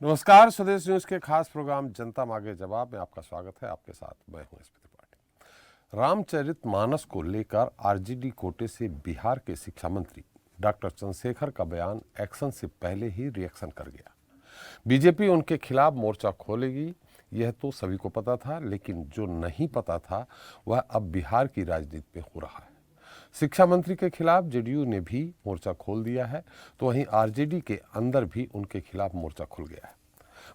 नमस्कार, स्वदेश न्यूज के खास प्रोग्राम जनता मांगे जवाब में आपका स्वागत है। आपके साथ मैं हूं एसपी त्रिपाठी। रामचरितमानस को लेकर आरजेडी कोटे से बिहार के शिक्षा मंत्री डॉक्टर चंद्रशेखर का बयान एक्शन से पहले ही रिएक्शन कर गया। बीजेपी उनके खिलाफ मोर्चा खोलेगी, यह तो सभी को पता था, लेकिन जो नहीं पता था वह अब बिहार की राजनीति में हो रहा है। शिक्षा मंत्री के खिलाफ जेडीयू ने भी मोर्चा खोल दिया है, तो वहीं आरजेडी के अंदर भी उनके खिलाफ मोर्चा खुल गया है।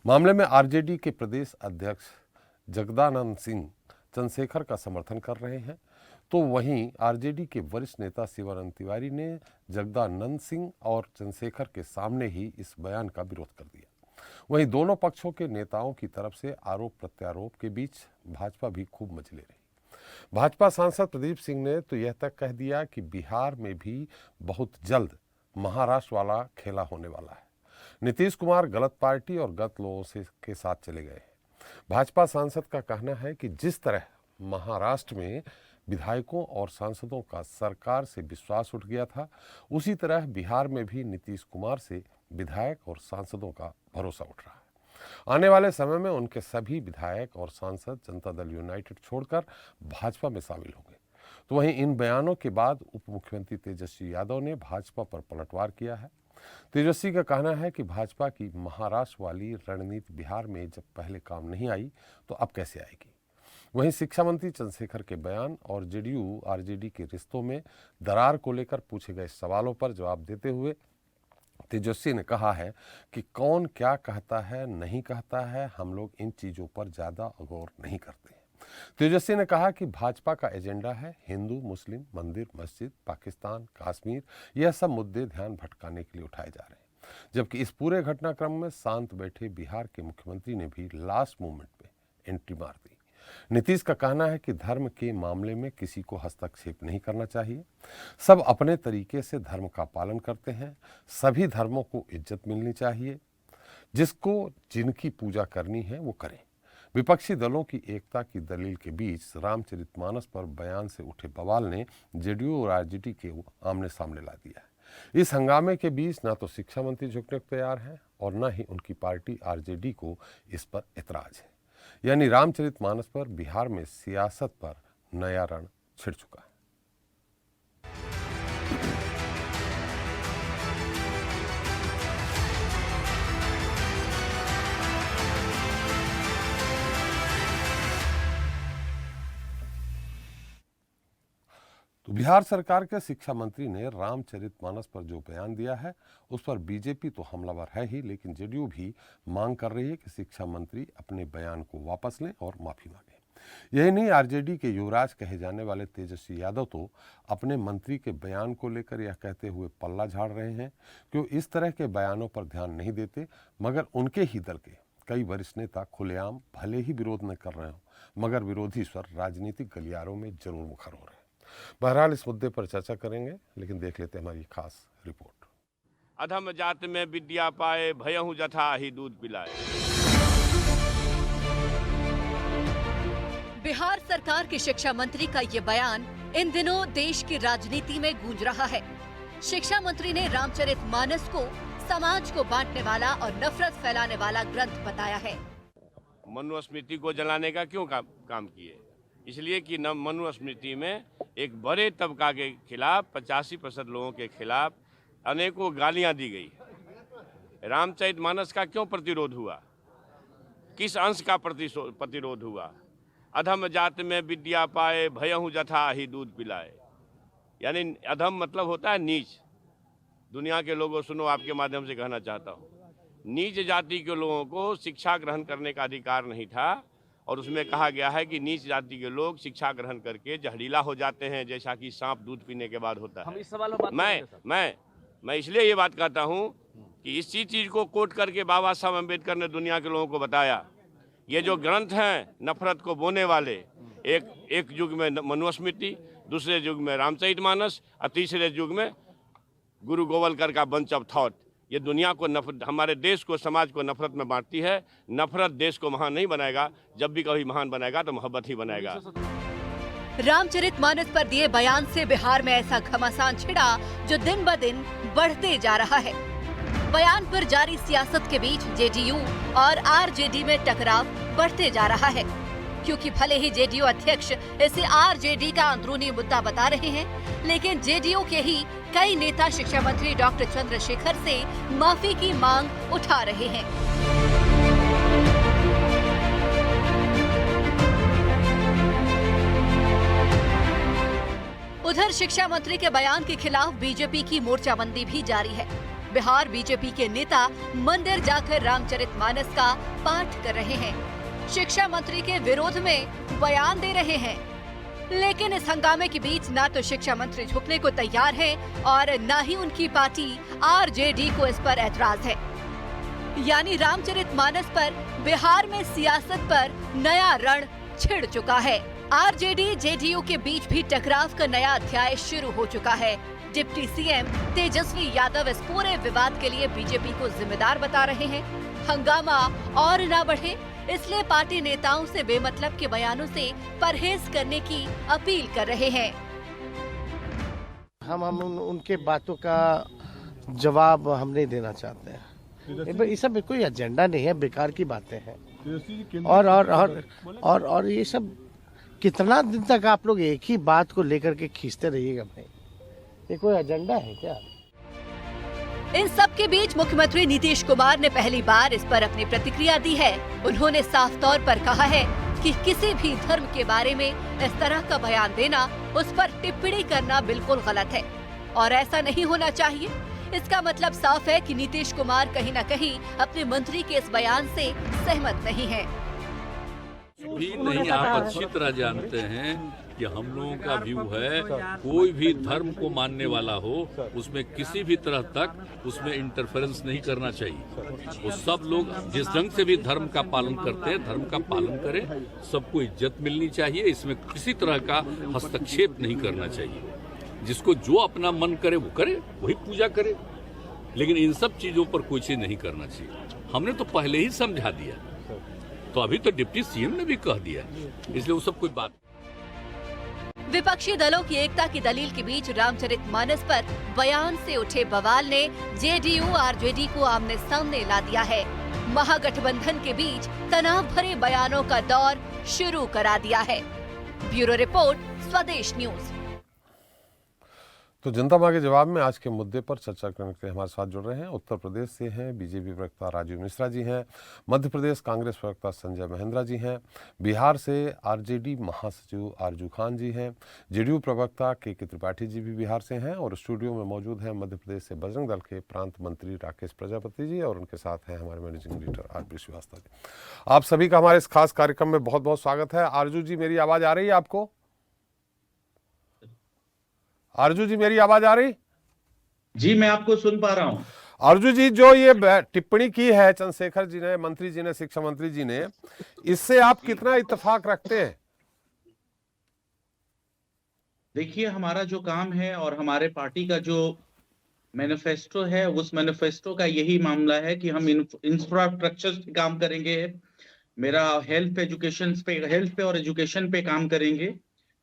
मामले में आरजेडी के प्रदेश अध्यक्ष जगदानंद सिंह चंद्रशेखर का समर्थन कर रहे हैं, तो वहीं आरजेडी के वरिष्ठ नेता शिवानंद तिवारी ने जगदानंद सिंह और चंद्रशेखर के सामने ही इस बयान का विरोध कर दिया। वहीं दोनों पक्षों के नेताओं की तरफ से आरोप प्रत्यारोप के बीच भाजपा भी खूब मचले रही। भाजपा सांसद प्रदीप सिंह ने तो यह तक कह दिया कि बिहार में भी बहुत जल्द महाराष्ट्र वाला खेला होने वाला है। नीतीश कुमार गलत पार्टी और गलत लोगों के साथ चले गए हैं। भाजपा सांसद का कहना है कि जिस तरह महाराष्ट्र में विधायकों और सांसदों का सरकार से विश्वास उठ गया था, उसी तरह बिहार में भी नीतीश कुमार से विधायक और सांसदों का भरोसा उठ रहा है। आने वाले समय में उनके सभी विधायक और सांसद जनता दल यूनाइटेड छोड़कर भाजपा में शामिल होंगे। तो वहीं इन बयानों के बाद उप मुख्यमंत्री तेजस्वी यादव ने भाजपा पर पलटवार किया है। तेजस्वी का कहना है कि भाजपा की महाराष्ट्र वाली रणनीति बिहार में जब पहले काम नहीं आई तो अब कैसे आएगी। वहीं शिक्षा मंत्री चंद्रशेखर के बयान और जेडीयू आरजेडी के रिश्तों में दरार को लेकर पूछे गए सवालों पर जवाब देते हुए तेजस्वी ने कहा है कि कौन क्या कहता है नहीं कहता है, हम लोग इन चीज़ों पर ज़्यादा गौर नहीं करते हैं। तेजस्वी ने कहा कि भाजपा का एजेंडा है हिंदू मुस्लिम, मंदिर मस्जिद, पाकिस्तान, कश्मीर, यह सब मुद्दे ध्यान भटकाने के लिए उठाए जा रहे हैं। जबकि इस पूरे घटनाक्रम में शांत बैठे बिहार के मुख्यमंत्री ने भी लास्ट मोमेंट में एंट्री मार दी। नीतीश का कहना है कि धर्म के मामले में किसी को हस्तक्षेप नहीं करना चाहिए। सब अपने तरीके से धर्म का पालन करते हैं। सभी धर्मों को इज्जत मिलनी चाहिए। जिसको जिनकी पूजा करनी है वो करें। विपक्षी दलों की एकता की दलील के बीच रामचरितमानस पर बयान से उठे बवाल ने जेडीयू और आरजेडी के आमने सामने ला दिया है। इस हंगामे के बीच न तो शिक्षा मंत्री झुकने को तैयार है और न ही उनकी पार्टी आरजेडी को इस पर एतराज है। यानी रामचरितमानस पर बिहार में सियासत पर नया रण छिड़ चुका है। तो बिहार सरकार के शिक्षा मंत्री ने रामचरितमानस पर जो बयान दिया है उस पर बीजेपी तो हमलावर है ही, लेकिन जेडीयू भी मांग कर रही है कि शिक्षा मंत्री अपने बयान को वापस लें और माफी मांगें। यही नहीं, आरजेडी के युवराज कहे जाने वाले तेजस्वी यादव तो अपने मंत्री के बयान को लेकर यह कहते हुए पल्ला झाड़ रहे हैं कि वो इस तरह के बयानों पर ध्यान नहीं देते, मगर उनके ही दल के कई वरिष्ठ नेता खुलेआम भले ही विरोध न कर रहे हो, मगर विरोधी स्वर राजनीतिक गलियारों में जरूर मुखर हो रहे हैं। बहरहाल इस मुद्दे पर चर्चा करेंगे, लेकिन देख लेते हैं हमारी खास रिपोर्ट। अधम जात में विद्या पाए, भयहु जथा ही दूध पिलाए। बिहार सरकार के शिक्षा मंत्री का ये बयान इन दिनों देश की राजनीति में गूंज रहा है। शिक्षा मंत्री ने रामचरितमानस को समाज को बांटने वाला और नफरत फैलाने वाला ग्रंथ बताया है। मनुस्मृति को जलाने का क्यों काम किए? इसलिए कि मनुस्मृति में एक बड़े तबका के खिलाफ 85% लोगों के खिलाफ अनेकों गालियां दी गई। रामचरितमानस का क्यों प्रतिरोध हुआ? किस अंश का प्रतिरोध हुआ? अधम जात में विद्या पाए, भयहु जथा ही दूध पिलाए। यानी अधम मतलब होता है नीच। दुनिया के लोगों सुनो, आपके माध्यम से कहना चाहता हूँ, नीच जाति के लोगों को शिक्षा ग्रहण करने का अधिकार नहीं था, और उसमें कहा गया है कि नीच जाति के लोग शिक्षा ग्रहण करके जहरीला हो जाते हैं, जैसा कि सांप दूध पीने के बाद होता है। हम इस सवाल पर मैं इसलिए ये बात कहता हूँ कि इसी चीज को कोट करके बाबा साहब अम्बेडकर ने दुनिया के लोगों को बताया। ये जो ग्रंथ हैं नफरत को बोने वाले, एक युग में मनुस्मृति, दूसरे युग में रामचरितमानस और तीसरे युग में गुरु गोवलकर का बंच ऑफ थॉट, ये दुनिया को हमारे देश को, समाज को नफरत में बांटती है। नफरत देश को महान नहीं बनाएगा। जब भी कभी महान बनाएगा तो मोहब्बत ही बनाएगा। रामचरितमानस पर दिए बयान से बिहार में ऐसा घमासान छिड़ा जो दिन ब दिन बढ़ते जा रहा है। बयान पर जारी सियासत के बीच जेडीयू और आरजेडी में टकराव बढ़ते जा रहा है, क्योंकि भले ही जेडीयू अध्यक्ष इसे आरजेडी का अंदरूनी मुद्दा बता रहे हैं, लेकिन जेडीयू के ही कई नेता शिक्षा मंत्री डॉक्टर चंद्रशेखर से माफी की मांग उठा रहे हैं। उधर शिक्षा मंत्री के बयान के खिलाफ बीजेपी की मोर्चाबंदी भी जारी है। बिहार बीजेपी के नेता मंदिर जाकर रामचरितमानस का पाठ कर रहे हैं, शिक्षा मंत्री के विरोध में बयान दे रहे हैं। लेकिन इस हंगामे के बीच ना तो शिक्षा मंत्री झुकने को तैयार है और न ही उनकी पार्टी आरजेडी को इस पर ऐतराज है। यानी रामचरितमानस पर बिहार में सियासत पर नया रण छिड़ चुका है। आरजेडी जेडीयू के बीच भी टकराव का नया अध्याय शुरू हो चुका है। डिप्टी सीएम तेजस्वी यादव इस पूरे विवाद के लिए बीजेपी को जिम्मेदार बता रहे हैं। हंगामा और न बढ़े, इसलिए पार्टी नेताओं से बेमतलब के बयानों से परहेज करने की अपील कर रहे हैं। हम उनके बातों का जवाब हम नहीं देना चाहते हैं। ये सब कोई एजेंडा नहीं है, बेकार की बातें हैं। और ये सब कितना दिन तक आप लोग एक ही बात को लेकर के खींचते रहिएगा भाई? ये कोई एजेंडा है क्या? इन सब के बीच मुख्यमंत्री नीतीश कुमार ने पहली बार इस पर अपनी प्रतिक्रिया दी है। उन्होंने साफ तौर पर कहा है कि किसी भी धर्म के बारे में इस तरह का बयान देना, उस पर टिप्पणी करना बिल्कुल गलत है और ऐसा नहीं होना चाहिए। इसका मतलब साफ है कि नीतीश कुमार कहीं न कहीं अपने मंत्री के इस बयान से सहमत नहीं है। भी नहीं, आप अच्छी तरह जानते हैं कि हम लोगों का व्यू है, कोई भी धर्म को मानने वाला हो उसमें किसी भी तरह तक उसमें इंटरफेरेंस नहीं करना चाहिए। वो सब लोग जिस ढंग से भी धर्म का पालन करते हैं, धर्म का पालन करें, सबको इज्जत मिलनी चाहिए। इसमें किसी तरह का हस्तक्षेप नहीं करना चाहिए। जिसको जो अपना मन करे वो करे, वही पूजा करे, लेकिन इन सब चीजों पर कोई चीज नहीं करना चाहिए। हमने तो पहले ही समझा दिया, तो अभी तो डिप्टी सीएम ने भी कह दिया, इसलिए वो सब कोई बात। विपक्षी दलों की एकता की दलील के बीच रामचरितमानस पर बयान से उठे बवाल ने जेडीयू आरजेडी को आमने सामने ला दिया है। महागठबंधन के बीच तनाव भरे बयानों का दौर शुरू करा दिया है। ब्यूरो रिपोर्ट, स्वदेश न्यूज। तो जनता मांगे जवाब में आज के मुद्दे पर चर्चा करने के लिए हमारे साथ जुड़ रहे हैं उत्तर प्रदेश से हैं बीजेपी प्रवक्ता राजीव मिश्रा जी हैं, मध्य प्रदेश कांग्रेस प्रवक्ता संजय महेंद्रा जी हैं, बिहार से आरजेडी महासचिव आरजू खान जी हैं, जेडीयू प्रवक्ता के त्रिपाठी जी भी बिहार से हैं और स्टूडियो में मौजूद हैं मध्य प्रदेश से बजरंग दल के प्रांत मंत्री राकेश प्रजापति जी और उनके साथ हैं हमारे managing editor RP Srivastava ji. आप सभी का हमारे इस खास कार्यक्रम में बहुत बहुत स्वागत है। आरजू जी, मेरी आवाज़ आ रही है आपको? आरजू जी, मेरी आवाज आ रही? जी, मैं आपको सुन पा रहा हूं। आरजू जी, जो ये टिप्पणी की है चंद्रशेखर जी ने, मंत्री जी ने, शिक्षा मंत्री जी ने, इससे आप कितना इत्तेफाक रखते हैं? देखिए, हमारा जो काम है और हमारे पार्टी का जो मैनिफेस्टो है, उस मैनिफेस्टो का यही मामला है कि हम इंफ्रास्ट्रक्चर पे काम करेंगे। मेरा हेल्थ पे और एजुकेशन पे काम करेंगे।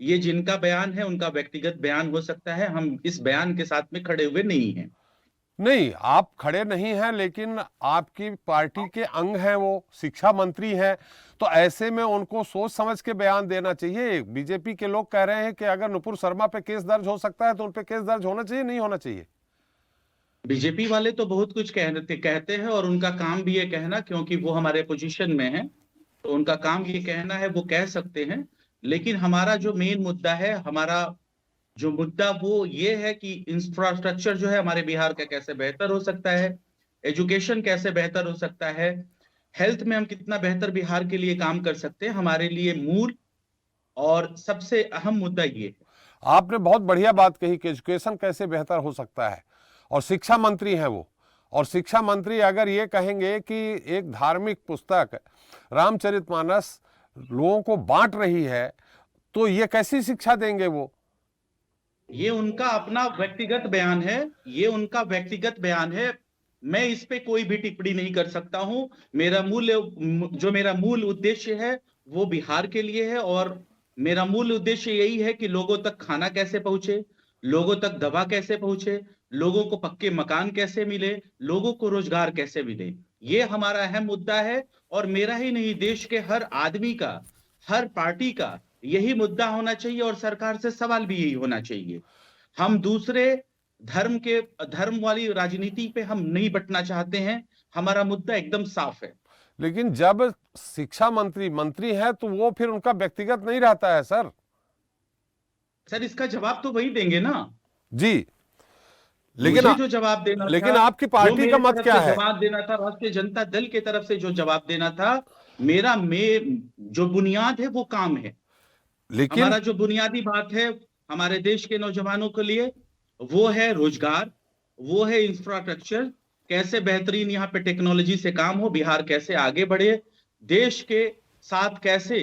ये जिनका बयान है उनका व्यक्तिगत बयान हो सकता है, हम इस बयान के साथ में खड़े हुए नहीं हैं। नहीं, आप खड़े नहीं हैं, लेकिन आपकी पार्टी के अंग हैं, वो शिक्षा मंत्री हैं, तो ऐसे में उनको सोच समझ के बयान देना चाहिए। बीजेपी के लोग कह रहे हैं कि अगर नुपुर शर्मा पे केस दर्ज हो सकता है तो उन पे केस दर्ज होना चाहिए, नहीं होना चाहिए? बीजेपी वाले तो बहुत कुछ कहते हैं और उनका काम भी ये कहना, क्योंकि वो हमारे पोजीशन में है तो उनका काम ये कहना है, वो कह सकते हैं। लेकिन हमारा जो मेन मुद्दा है, हमारा जो मुद्दा वो ये है कि इंफ्रास्ट्रक्चर जो है हमारे बिहार का कैसे बेहतर हो सकता है, एजुकेशन कैसे बेहतर हो सकता है, हेल्थ में हम कितना बेहतर बिहार के लिए काम कर सकते हैं, हमारे लिए मूल और सबसे अहम मुद्दा ये है। आपने बहुत बढ़िया बात कही कि एजुकेशन कैसे बेहतर हो सकता है, और शिक्षा मंत्री हैं वो, और शिक्षा मंत्री अगर ये कहेंगे कि एक धार्मिक पुस्तक रामचरितमानस लोगों को बांट रही है, तो ये कैसी शिक्षा देंगे वो? ये उनका अपना व्यक्तिगत बयान है, ये उनका व्यक्तिगत बयान है। मैं इस पे कोई भी टिप्पणी नहीं कर सकता हूं। मेरा मूल उद्देश्य है वो बिहार के लिए है, और मेरा मूल उद्देश्य यही है कि लोगों तक खाना कैसे पहुंचे, लोगों तक दवा कैसे पहुंचे, लोगों को पक्के मकान कैसे मिले, लोगों को रोजगार कैसे मिले, ये हमारा अहम मुद्दा है। और मेरा ही नहीं, देश के हर आदमी का, हर पार्टी का यही मुद्दा होना चाहिए और सरकार से सवाल भी यही होना चाहिए। हम दूसरे धर्म वाली राजनीति पे हम नहीं बटना चाहते हैं। हमारा मुद्दा एकदम साफ है। लेकिन जब शिक्षा मंत्री है तो वो फिर उनका व्यक्तिगत नहीं रहता है सर। सर, इसका जवाब तो वही देंगे ना जी, लेकिन मुझे जो जवाब देना लेकिन था, आपकी पार्टी जो का मेरी मत तरफ क्या से है? जवाब देना था, राष्ट्रीय जनता दल की तरफ से जो जवाब देना था, जो बुनियाद है वो काम है। लेकिन हमारा जो बुनियादी बात है हमारे देश के नौजवानों के लिए, वो है रोजगार, वो है इंफ्रास्ट्रक्चर, कैसे बेहतरीन यहाँ पे टेक्नोलॉजी से काम हो, बिहार कैसे आगे बढ़े, देश के साथ कैसे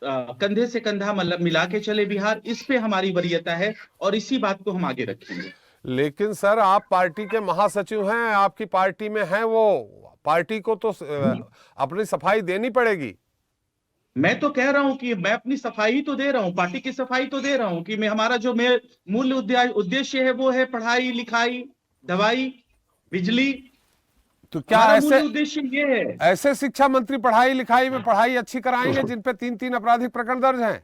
कंधे से कंधा मिला के चले बिहार, इस पे हमारी वरीयता है और इसी बात को हम आगे रखेंगे। लेकिन सर आप पार्टी के महासचिव हैं, आपकी पार्टी में हैं, वो पार्टी को तो अपनी सफाई देनी पड़ेगी। मैं तो कह रहा हूं कि मैं अपनी सफाई तो दे रहा हूं, पार्टी की सफाई तो दे रहा हूं कि हमारा जो मूल उद्देश्य है वो है पढ़ाई लिखाई, दवाई, बिजली। तो क्या हमारा ऐसे मूल उद्देश्य ये है। ऐसे शिक्षा मंत्री पढ़ाई लिखाई में पढ़ाई अच्छी कराएंगे जिन पे 3-3 आपराधिक प्रकरण दर्ज हैं?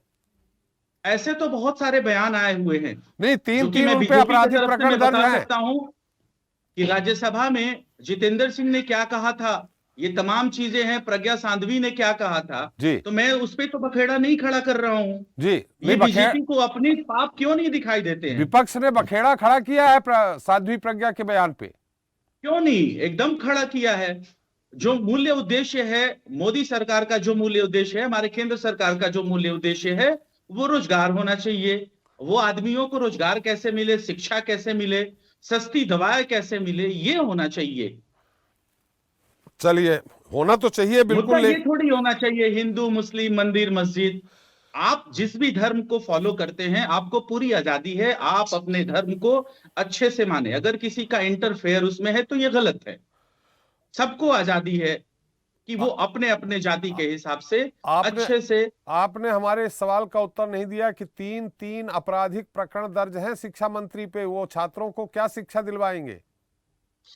ऐसे तो बहुत सारे बयान आए हुए हैं। नहीं, जो कि 3-3 मैं उन पे बीजेपी की आपराधिक तरफ से प्रकरण मैं दर्ज बता हैं। सकता हूं कि राज्यसभा में जितेंद्र सिंह ने क्या कहा था, ये तमाम चीजें हैं, प्रज्ञा सांधवी ने क्या कहा था, जी तो मैं उस पे तो बखेड़ा नहीं खड़ा कर रहा हूं। जी, ये नहीं बीजेपी को अपनी पाप क्यों नहीं दिखाई देते हैं? विपक्ष ने बखेड़ा खड़ा किया है साध्वी प्रज्ञा के बयान पे। क्यों नहीं, एकदम खड़ा किया है। जो मूल्य उद्देश्य है मोदी सरकार का, जो मूल्य उद्देश्य है हमारे केंद्र सरकार का, जो मूल्य उद्देश्य है वो रोजगार होना चाहिए। वो आदमियों को रोजगार कैसे मिले, शिक्षा कैसे मिले, सस्ती दवाएं कैसे मिले, ये होना चाहिए। चलिए, होना तो चाहिए मुद्दा बिल्कुल। ये थोड़ी होना चाहिए हिंदू मुस्लिम मंदिर मस्जिद। आप जिस भी धर्म को फॉलो करते हैं आपको पूरी आजादी है, आप अपने धर्म को अच्छे से माने। अगर किसी का इंटरफेयर उसमें है तो ये गलत है। सबको आजादी है कि वो अपने अपने जाति के हिसाब से अच्छे से। आपने हमारे इस सवाल का उत्तर नहीं दिया कि 3-3 आपराधिक प्रकरण दर्ज हैं शिक्षा मंत्री पे, वो छात्रों को क्या शिक्षा दिलवाएंगे?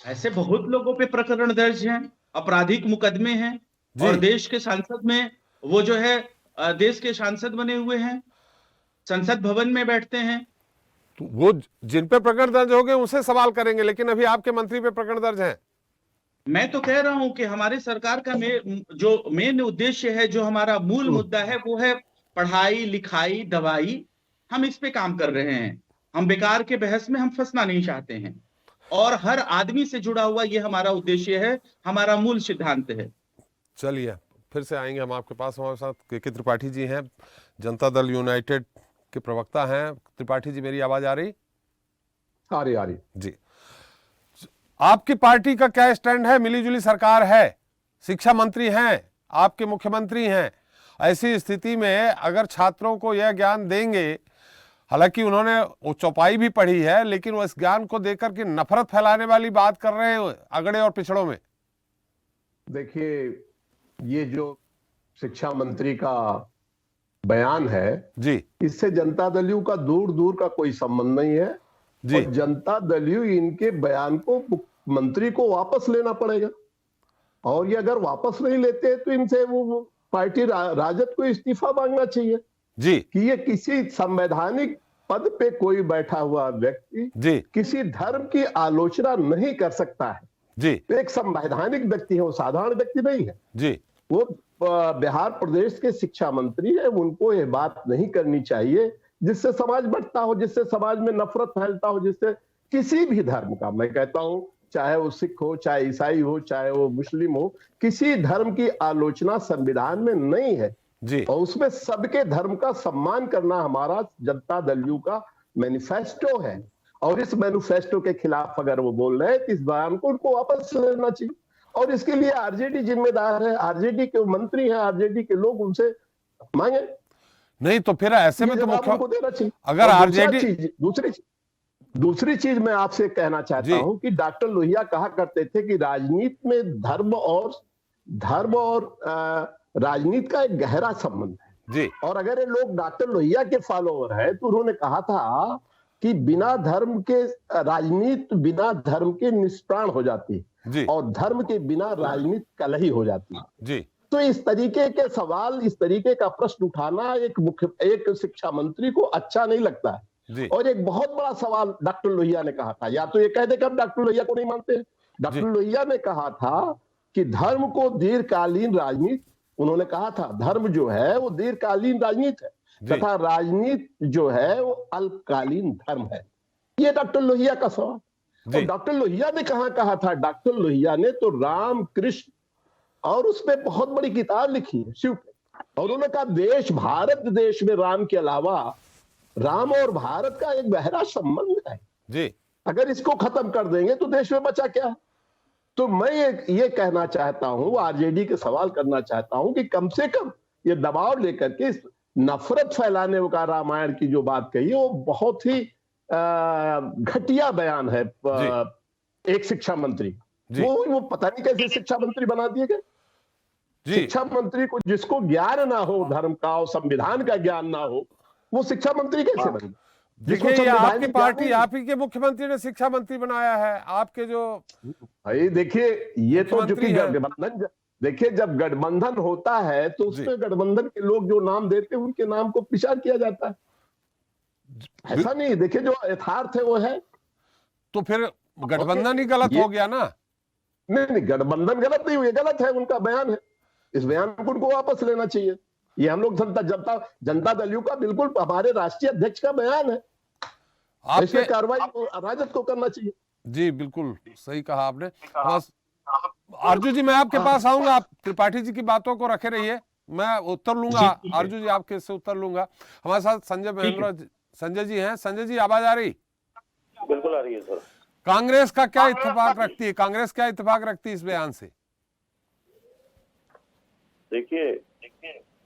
ऐसे बहुत लोगों पे प्रकरण दर्ज हैं, आपराधिक मुकदमे हैं, और देश के सांसद में वो जो है देश के सांसद बने हुए हैं, संसद भवन में बैठते हैं। तो वो जिन पे प्रकरण दर्ज हो गए उनसे सवाल करेंगे, लेकिन अभी आपके मंत्री पे प्रकरण दर्ज हैं। मैं तो कह रहा हूं कि हमारे सरकार का जो मेन उद्देश्य है, जो हमारा मूल मुद्दा है, वो है पढ़ाई लिखाई दवाई। हम इस पे काम कर रहे हैं। हम बेकार के बहस में हम फंसना नहीं चाहते हैं और हर आदमी से जुड़ा हुआ ये हमारा उद्देश्य है, हमारा मूल सिद्धांत है। चलिए, फिर से आएंगे हम आपके पास। हमारे साथ के त्रिपाठी जी हैं, जनता दल यूनाइटेड के प्रवक्ता हैं। त्रिपाठी जी, मेरी आवाज आ रही? आ रही जी। आपकी पार्टी का क्या स्टैंड है? मिलीजुली सरकार है, शिक्षा मंत्री हैं, आपके मुख्यमंत्री हैं। ऐसी स्थिति में अगर छात्रों को यह ज्ञान देंगे, हालांकि उन्होंने वो चौपाई भी पढ़ी है, लेकिन वो इस ज्ञान को देकर के नफरत फैलाने वाली बात कर रहे हैं अगड़े और पिछड़ों में। देखिए, ये जो शिक्षा मंत्री का बयान है जी, इससे जनता दल का दूर दूर का कोई संबंध नहीं है जी। और जनता दल इनके बयान को मंत्री को वापस लेना पड़ेगा, और ये अगर वापस नहीं लेते तो इनसे वो पार्टी राजद को इस्तीफा मांगना चाहिए जी कि ये किसी संवैधानिक पद पे कोई बैठा हुआ व्यक्ति जी किसी धर्म की आलोचना नहीं कर सकता है। जी एक संवैधानिक व्यक्ति है, वो साधारण व्यक्ति नहीं है। जी। वो बिहार प्रदेश के शिक्षा मंत्री है, उनको ये बात नहीं करनी चाहिए जिससे समाज बढ़ता हो, जिससे समाज में नफरत फैलता हो, जिससे किसी भी धर्म का, मैं कहता हूं चाहे वो सिख हो, चाहे ईसाई हो, चाहे वो मुस्लिम हो, किसी धर्म की आलोचना संविधान में नहीं है जी। और उसमें सबके धर्म का सम्मान करना हमारा जनता दल का मैनिफेस्टो है। और इस मैनिफेस्टो के खिलाफ अगर वो बोल रहे हैं तो इस बयान को उनको वापस लेना चाहिए, और इसके लिए आरजेडी जिम्मेदार है। आरजेडी के मंत्री हैं, आरजेडी के लोग, उनसे मांगे। नहीं तो फिर ऐसे में तो उनको देना चाहिए। अगर आरजेडी दूसरी चीज मैं आपसे कहना चाहता हूं कि डॉक्टर लोहिया कहा करते थे कि राजनीति में धर्म और राजनीति का एक गहरा संबंध है जी। और अगर ये लोग डॉक्टर लोहिया के फॉलोअर है तो उन्होंने कहा था कि बिना धर्म के राजनीति बिना धर्म के निष्प्राण हो जाती है जी और धर्म के बिना राजनीति कलही हो जाती है। जी तो इस तरीके के सवाल, इस तरीके का प्रश्न उठाना एक शिक्षा मंत्री को अच्छा नहीं लगता है। जी और एक बहुत बड़ा सवाल डॉक्टर लोहिया ने कहा था, या तो ये कह दे कि हम डॉक्टर लोहिया को नहीं मानते हैं। डॉक्टर लोहिया ने कहा था कि धर्म को दीर्घकालीन राजनीति, उन्होंने कहा था धर्म जो है वो दीर्घकालीन राजनीति है तथा राजनीति जो है वो अल्पकालीन धर्म है। ये डॉक्टर लोहिया का सवाल। और डॉक्टर लोहिया ने कहा था, डॉक्टर लोहिया ने तो राम कृष्ण और उस पर बहुत बड़ी किताब लिखी है शिव पे, और उन्होंने कहा देश, भारत देश में राम के अलावा राम और भारत का एक गहरा संबंध है जी। अगर इसको खत्म कर देंगे तो देश में बचा क्या? तो मैं ये कहना चाहता हूं, आरजेडी के सवाल करना चाहता हूं कि कम से कम ये दबाव लेकर के इस नफरत फैलाने का रामायण की जो बात कही वो बहुत ही घटिया बयान है एक शिक्षा मंत्री। वो पता नहीं कैसे शिक्षा मंत्री बना दिए गए। शिक्षा मंत्री को, जिसको ज्ञान ना हो धर्म का और संविधान का ज्ञान ना हो, वो शिक्षा मंत्री कैसे बने? देखिए ये आपकी पार्टी, आप ही के मुख्यमंत्री ने शिक्षा मंत्री बनाया है। आपके जो भाई देखिए, ये तो जो कि गठबंधन, देखिए जब गठबंधन होता है तो उसमें गठबंधन के लोग जो नाम देते हैं उनके नाम को प्रचार किया जाता है। ऐसा नहीं, देखिए जो यथार्थ है वो है। तो फिर गठबंधन ही गलत हो गया ना? नहीं, गठबंधन गलत नहीं हुई, गलत है, उनका बयान है। इस बयान को उनको वापस लेना चाहिए। ये हम लोग जनता दल यू का बिल्कुल हमारे राष्ट्रीय अध्यक्ष का बयान है। इसमें कार्रवाई राजद को करना चाहिए। जी बिल्कुल सही कहा आपने। बस अर्जुन जी मैं आपके पास आऊंगा, आप त्रिपाठी जी की बातों को रखे रहिए, मैं उत्तर लूंगा। अर्जुन जी आपके से उत्तर लूंगा। हमारे साथ संजय महेंद्र संजय जी हैं। संजय जी आवाज आ रही? बिल्कुल आ रही है सर। कांग्रेस का क्या इत्तेफाक रखती है, कांग्रेस क्या इत्तेफाक रखती है इस बयान से? देखिए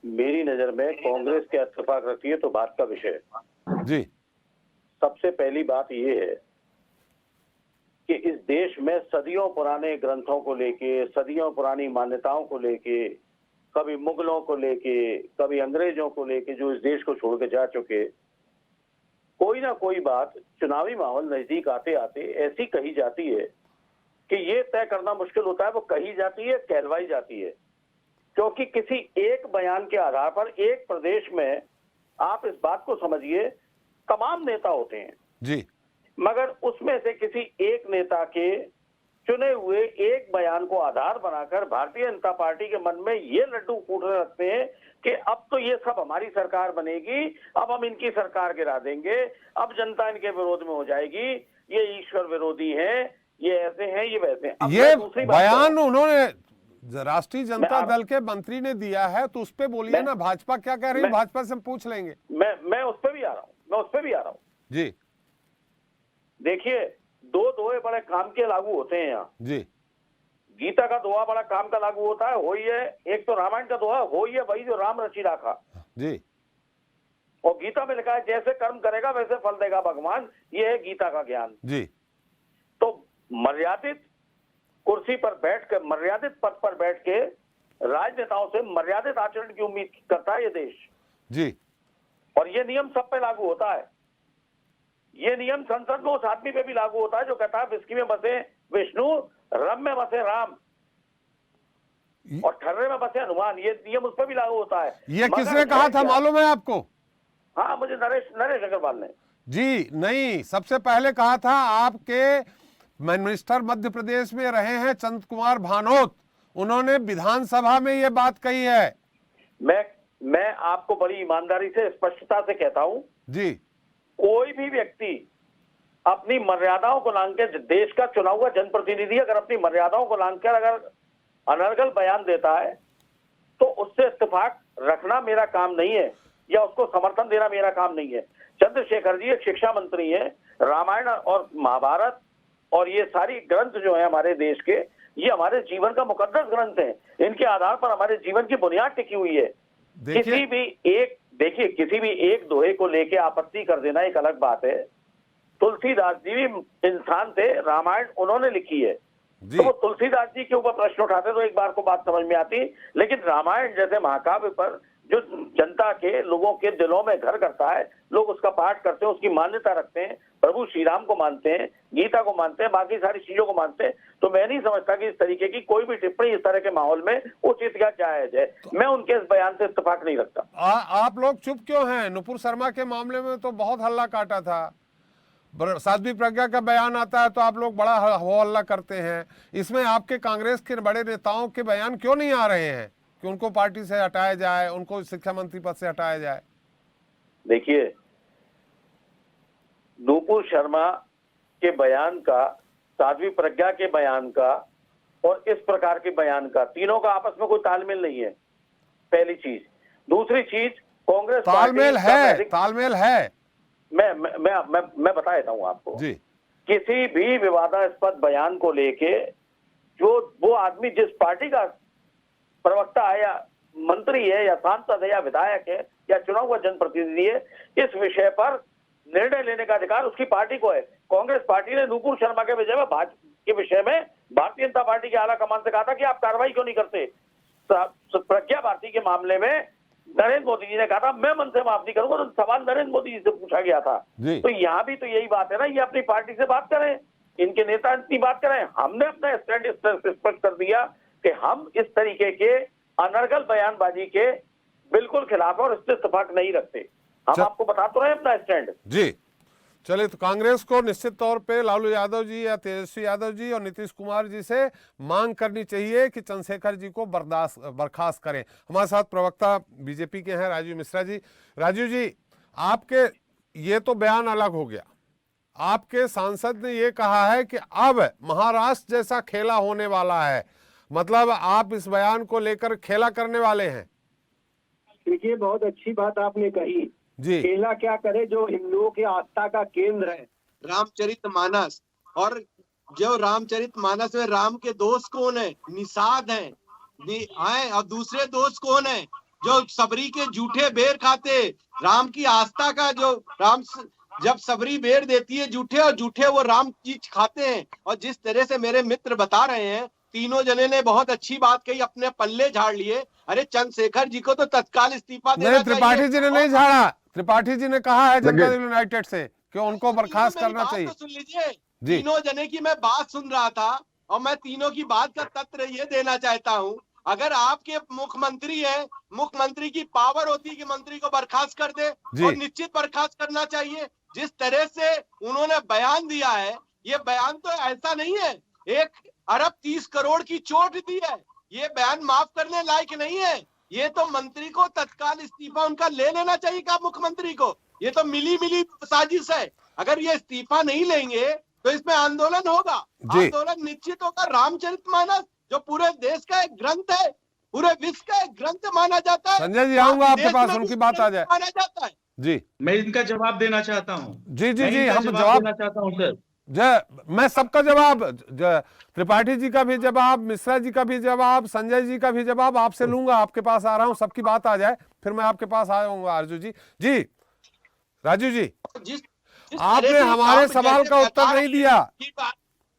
मेरी नजर में कांग्रेस क्या इत्तेफाक रखती है तो बात का विषय है जी। सबसे पहली बात ये है कि इस देश में सदियों पुराने ग्रंथों को लेके, सदियों पुरानी मान्यताओं को लेके, कभी मुगलों को लेके, कभी अंग्रेजों को लेके जो इस देश को छोड़ के जा चुके, कोई ना कोई बात चुनावी माहौल नजदीक आते आते ऐसी कही जाती है कि ये तय करना मुश्किल होता है वो कही जाती है, कहलवाई जाती है। क्योंकि किसी एक बयान के आधार पर एक प्रदेश में, आप इस बात को समझिए, तमाम नेता होते हैं जी, मगर उसमें से किसी एक नेता के चुने हुए एक बयान को आधार बनाकर भारतीय जनता पार्टी के मन में ये लड्डू फूटने लगते हैं कि अब तो ये सब हमारी सरकार बनेगी, अब हम इनकी सरकार गिरा देंगे, अब जनता इनके विरोध में हो जाएगी, ये ईश्वर विरोधी हैं, ये ऐसे हैं, ये वैसे हैं। ये बयान उन्होंने राष्ट्रीय जनता दल के मंत्री ने दिया है, तो उस पे बोलिए ना, भाजपा क्या कह रही है, भाजपा से हम पूछ लेंगे। मैं उस पर भी आ रहा हूँ, जी। देखिए दो दोहे बड़े काम के लागू होते हैं यहाँ जी। गीता का दोहा बड़ा काम का लागू होता है, हो ही है। एक तो रामायण का दोहा, हो ही है वही जो राम रची राखा जी। और गीता में लिखा है जैसे कर्म करेगा वैसे फल देगा भगवान, ये है गीता का ज्ञान जी। तो मर्यादित कुर्सी पर बैठ कर, मर्यादित पद पर बैठ के राजनेताओं से मर्यादित आचरण की उम्मीद करता है ये देश जी। और ये नियम सब पे लागू होता है। ये नियम संसद में उस आदमी पे भी लागू होता है जो कहता है विस्की में बसे विष्णु, रम में बसे राम और ठर्रे में बसे हनुमान। ये नियम उस पर भी लागू होता है। ये किसने कहा था मालूम है आपको? हाँ, मुझे नरेश अग्रवाल ने। जी नहीं, सबसे पहले कहा था आपके मिनिस्टर मध्य प्रदेश में रहे हैं चंद कुमार भानोत, उन्होंने विधानसभा में ये बात कही है। मैं आपको बड़ी ईमानदारी से, स्पष्टता से कहता हूं जी, कोई भी व्यक्ति अपनी मर्यादाओं को लांघ के, देश का चुना हुआ जनप्रतिनिधि अगर अपनी मर्यादाओं को लांघ कर अगर अनर्गल बयान देता है तो उससे इत्तेफाक रखना मेरा काम नहीं है या उसको समर्थन देना मेरा काम नहीं है। चंद्रशेखर जी एक शिक्षा मंत्री है, रामायण और महाभारत और ये सारी ग्रंथ जो है हमारे देश के, ये हमारे जीवन का मुकद्दस ग्रंथ है। इनके आधार पर हमारे जीवन की बुनियाद टिकी हुई है। किसी भी एक दोहे को लेके आपत्ति कर देना एक अलग बात है। तुलसीदास जी भी इंसान थे, रामायण उन्होंने लिखी है, तो वो तुलसीदास जी के ऊपर प्रश्न उठाते तो एक बार को बात समझ में आती, लेकिन रामायण जैसे महाकाव्य पर जो जनता के लोगों के दिलों में घर करता है, लोग उसका पाठ करते हैं, उसकी मान्यता रखते हैं, प्रभु श्री राम को मानते हैं, गीता को मानते हैं, बाकी सारी चीजों को मानते हैं। तो मैं नहीं समझता कि इस तरीके की कोई भी टिप्पणी इस तरह के माहौल में उचित या जायज है। मैं उनके इस बयान से इत्तेफाक नहीं रखता। आप लोग चुप क्यों हैं? नुपुर शर्मा के मामले में तो बहुत हल्ला काटा था, साध्वी प्रज्ञा का बयान आता है तो आप लोग बड़ा हो हल्ला करते हैं। इसमें आपके कांग्रेस के बड़े नेताओं के बयान क्यों नहीं आ रहे हैं कि उनको पार्टी से हटाया जाए, उनको शिक्षा मंत्री पद से हटाया जाए? देखिए, नुपुर शर्मा के बयान का, साध्वी प्रज्ञा के बयान का और इस प्रकार के बयान का, तीनों का आपस में कोई तालमेल नहीं है, पहली चीज। दूसरी चीज, कांग्रेस तालमेल है, तालमेल है। मैं बता देता हूं आपको जी। किसी भी विवादास्पद बयान को लेके जो वो आदमी जिस पार्टी का प्रवक्ता है या मंत्री है या सांसद है या विधायक है या चुना हुआ जनप्रतिनिधि है, इस विषय पर निर्णय लेने का अधिकार उसकी पार्टी को है। कांग्रेस पार्टी ने नुपुर शर्मा के विषय में भारतीय जनता पार्टी के आला कमान से कहा था कि आप कार्रवाई क्यों नहीं करते। प्रज्ञा भारती के मामले में नरेंद्र मोदी जी ने कहा था मैं मन से माफ नहीं करूंगा, तो सवाल नरेंद्र मोदी जी से पूछा गया था। तो यहाँ भी तो यही बात है ना, ये अपनी पार्टी से बात करें, इनके नेता इतनी बात करें। हमने अपना स्टैंड स्पष्ट कर दिया कि हम इस तरीके के अनर्गल बयानबाजी के बिल्कुल खिलाफ और इससे इत्तेफाक नहीं रखते। हम आपको बता तो रहे हैं अपना स्टैंड। जी चलिए, तो कांग्रेस को निश्चित तौर पे लालू यादव जी या तेजस्वी यादव जी और नीतीश कुमार जी से मांग करनी चाहिए कि चंद्रशेखर जी को बर्खास्त करें। हमारे साथ प्रवक्ता बीजेपी के हैं राजीव मिश्रा जी। राजीव जी, आपके ये तो बयान अलग हो गया, आपके सांसद ने ये कहा है कि अब महाराष्ट्र जैसा खेला होने वाला है, मतलब आप इस बयान को लेकर खेला करने वाले हैं। देखिए, बहुत अच्छी बात आपने कही जी। खेला क्या करे, जो हिंदुओं की आस्था का केंद्र है रामचरितमानस, और जो रामचरितमानस में राम के दोस्त कौन है? निषाद हैं, और दूसरे दोस्त कौन है? जो सबरी के झूठे बेर खाते। राम की आस्था का जो राम जब सबरी बेर देती है झूठे, और झूठे वो राम जी खाते हैं। और जिस तरह से मेरे मित्र बता रहे हैं, तीनों जने ने बहुत अच्छी बात कही, अपने पल्ले झाड़ लिए। अरे चंद्रशेखर जी को तो तत्काल इस्तीफा देना चाहिए। त्रिपाठी जी ने नहीं झाड़ा, त्रिपाठी जी ने कहा है जनता दल यूनाइटेड से कि उनको बर्खास्त करना चाहिए। तो सुन लीजिए, तीनों जने की मैं बात सुन रहा था और मैं तीनों की बात का तथ्य ये देना चाहता हूँ। अगर आपके मुख्यमंत्री है, मुख्यमंत्री की पावर होती है कि मंत्री को बर्खास्त कर दे, और निश्चित बर्खास्त करना चाहिए। जिस तरह से उन्होंने बयान दिया है, ये बयान तो ऐसा नहीं है 1 अरब 30 करोड़ की चोट दी है, ये बयान माफ करने लायक नहीं है। ये तो मंत्री को तत्काल इस्तीफा उनका ले लेना चाहिए का मुख्यमंत्री को। ये तो मिली साजिश है। अगर ये इस्तीफा नहीं लेंगे तो इसमें आंदोलन होगा, आंदोलन निश्चित होगा। रामचरितमानस जो पूरे देश का एक ग्रंथ है, पूरे विश्व का एक ग्रंथ माना जाता है। संजय जी, आऊंगा आपके पास, उनकी बात आ जाए। माना जाता है जी। मैं इनका जवाब देना चाहता हूँ। जी हम जवाब देना चाहता हूँ सर। मैं सबका जवाब, त्रिपाठी जी का भी जवाब, मिश्रा जी का भी जवाब, संजय जी का भी जवाब आपसे लूंगा। आपके पास आ रहा हूं, सबकी बात आ जाए फिर मैं आपके पास आऊंगा। आरजू जी। जी राजू जी, आपने हमारे सवाल का उत्तर नहीं दिया।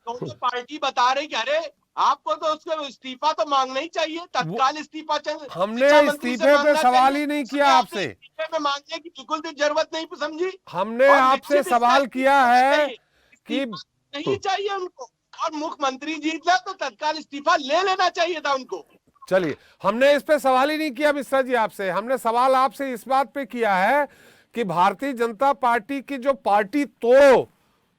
तो पार्टी बता रही कि अरे आपको तो उसको इस्तीफा तो मांगना ही चाहिए, तत्काल इस्तीफा। हमने इस्तीफे पे सवाल ही नहीं किया आपसे, इस्तीफे में मांगने की बिल्कुल भी जरूरत नहीं समझी। हमने आपसे सवाल किया है कि नहीं चाहिए उनको, और मुख्यमंत्री जीत ले तो तत्काल इस्तीफा ले लेना चाहिए था उनको। चलिए, हमने इस पे सवाल ही नहीं किया मिश्रा जी आपसे। हमने सवाल आपसे इस बात पे किया है कि भारतीय जनता पार्टी की जो पार्टी तोड़ो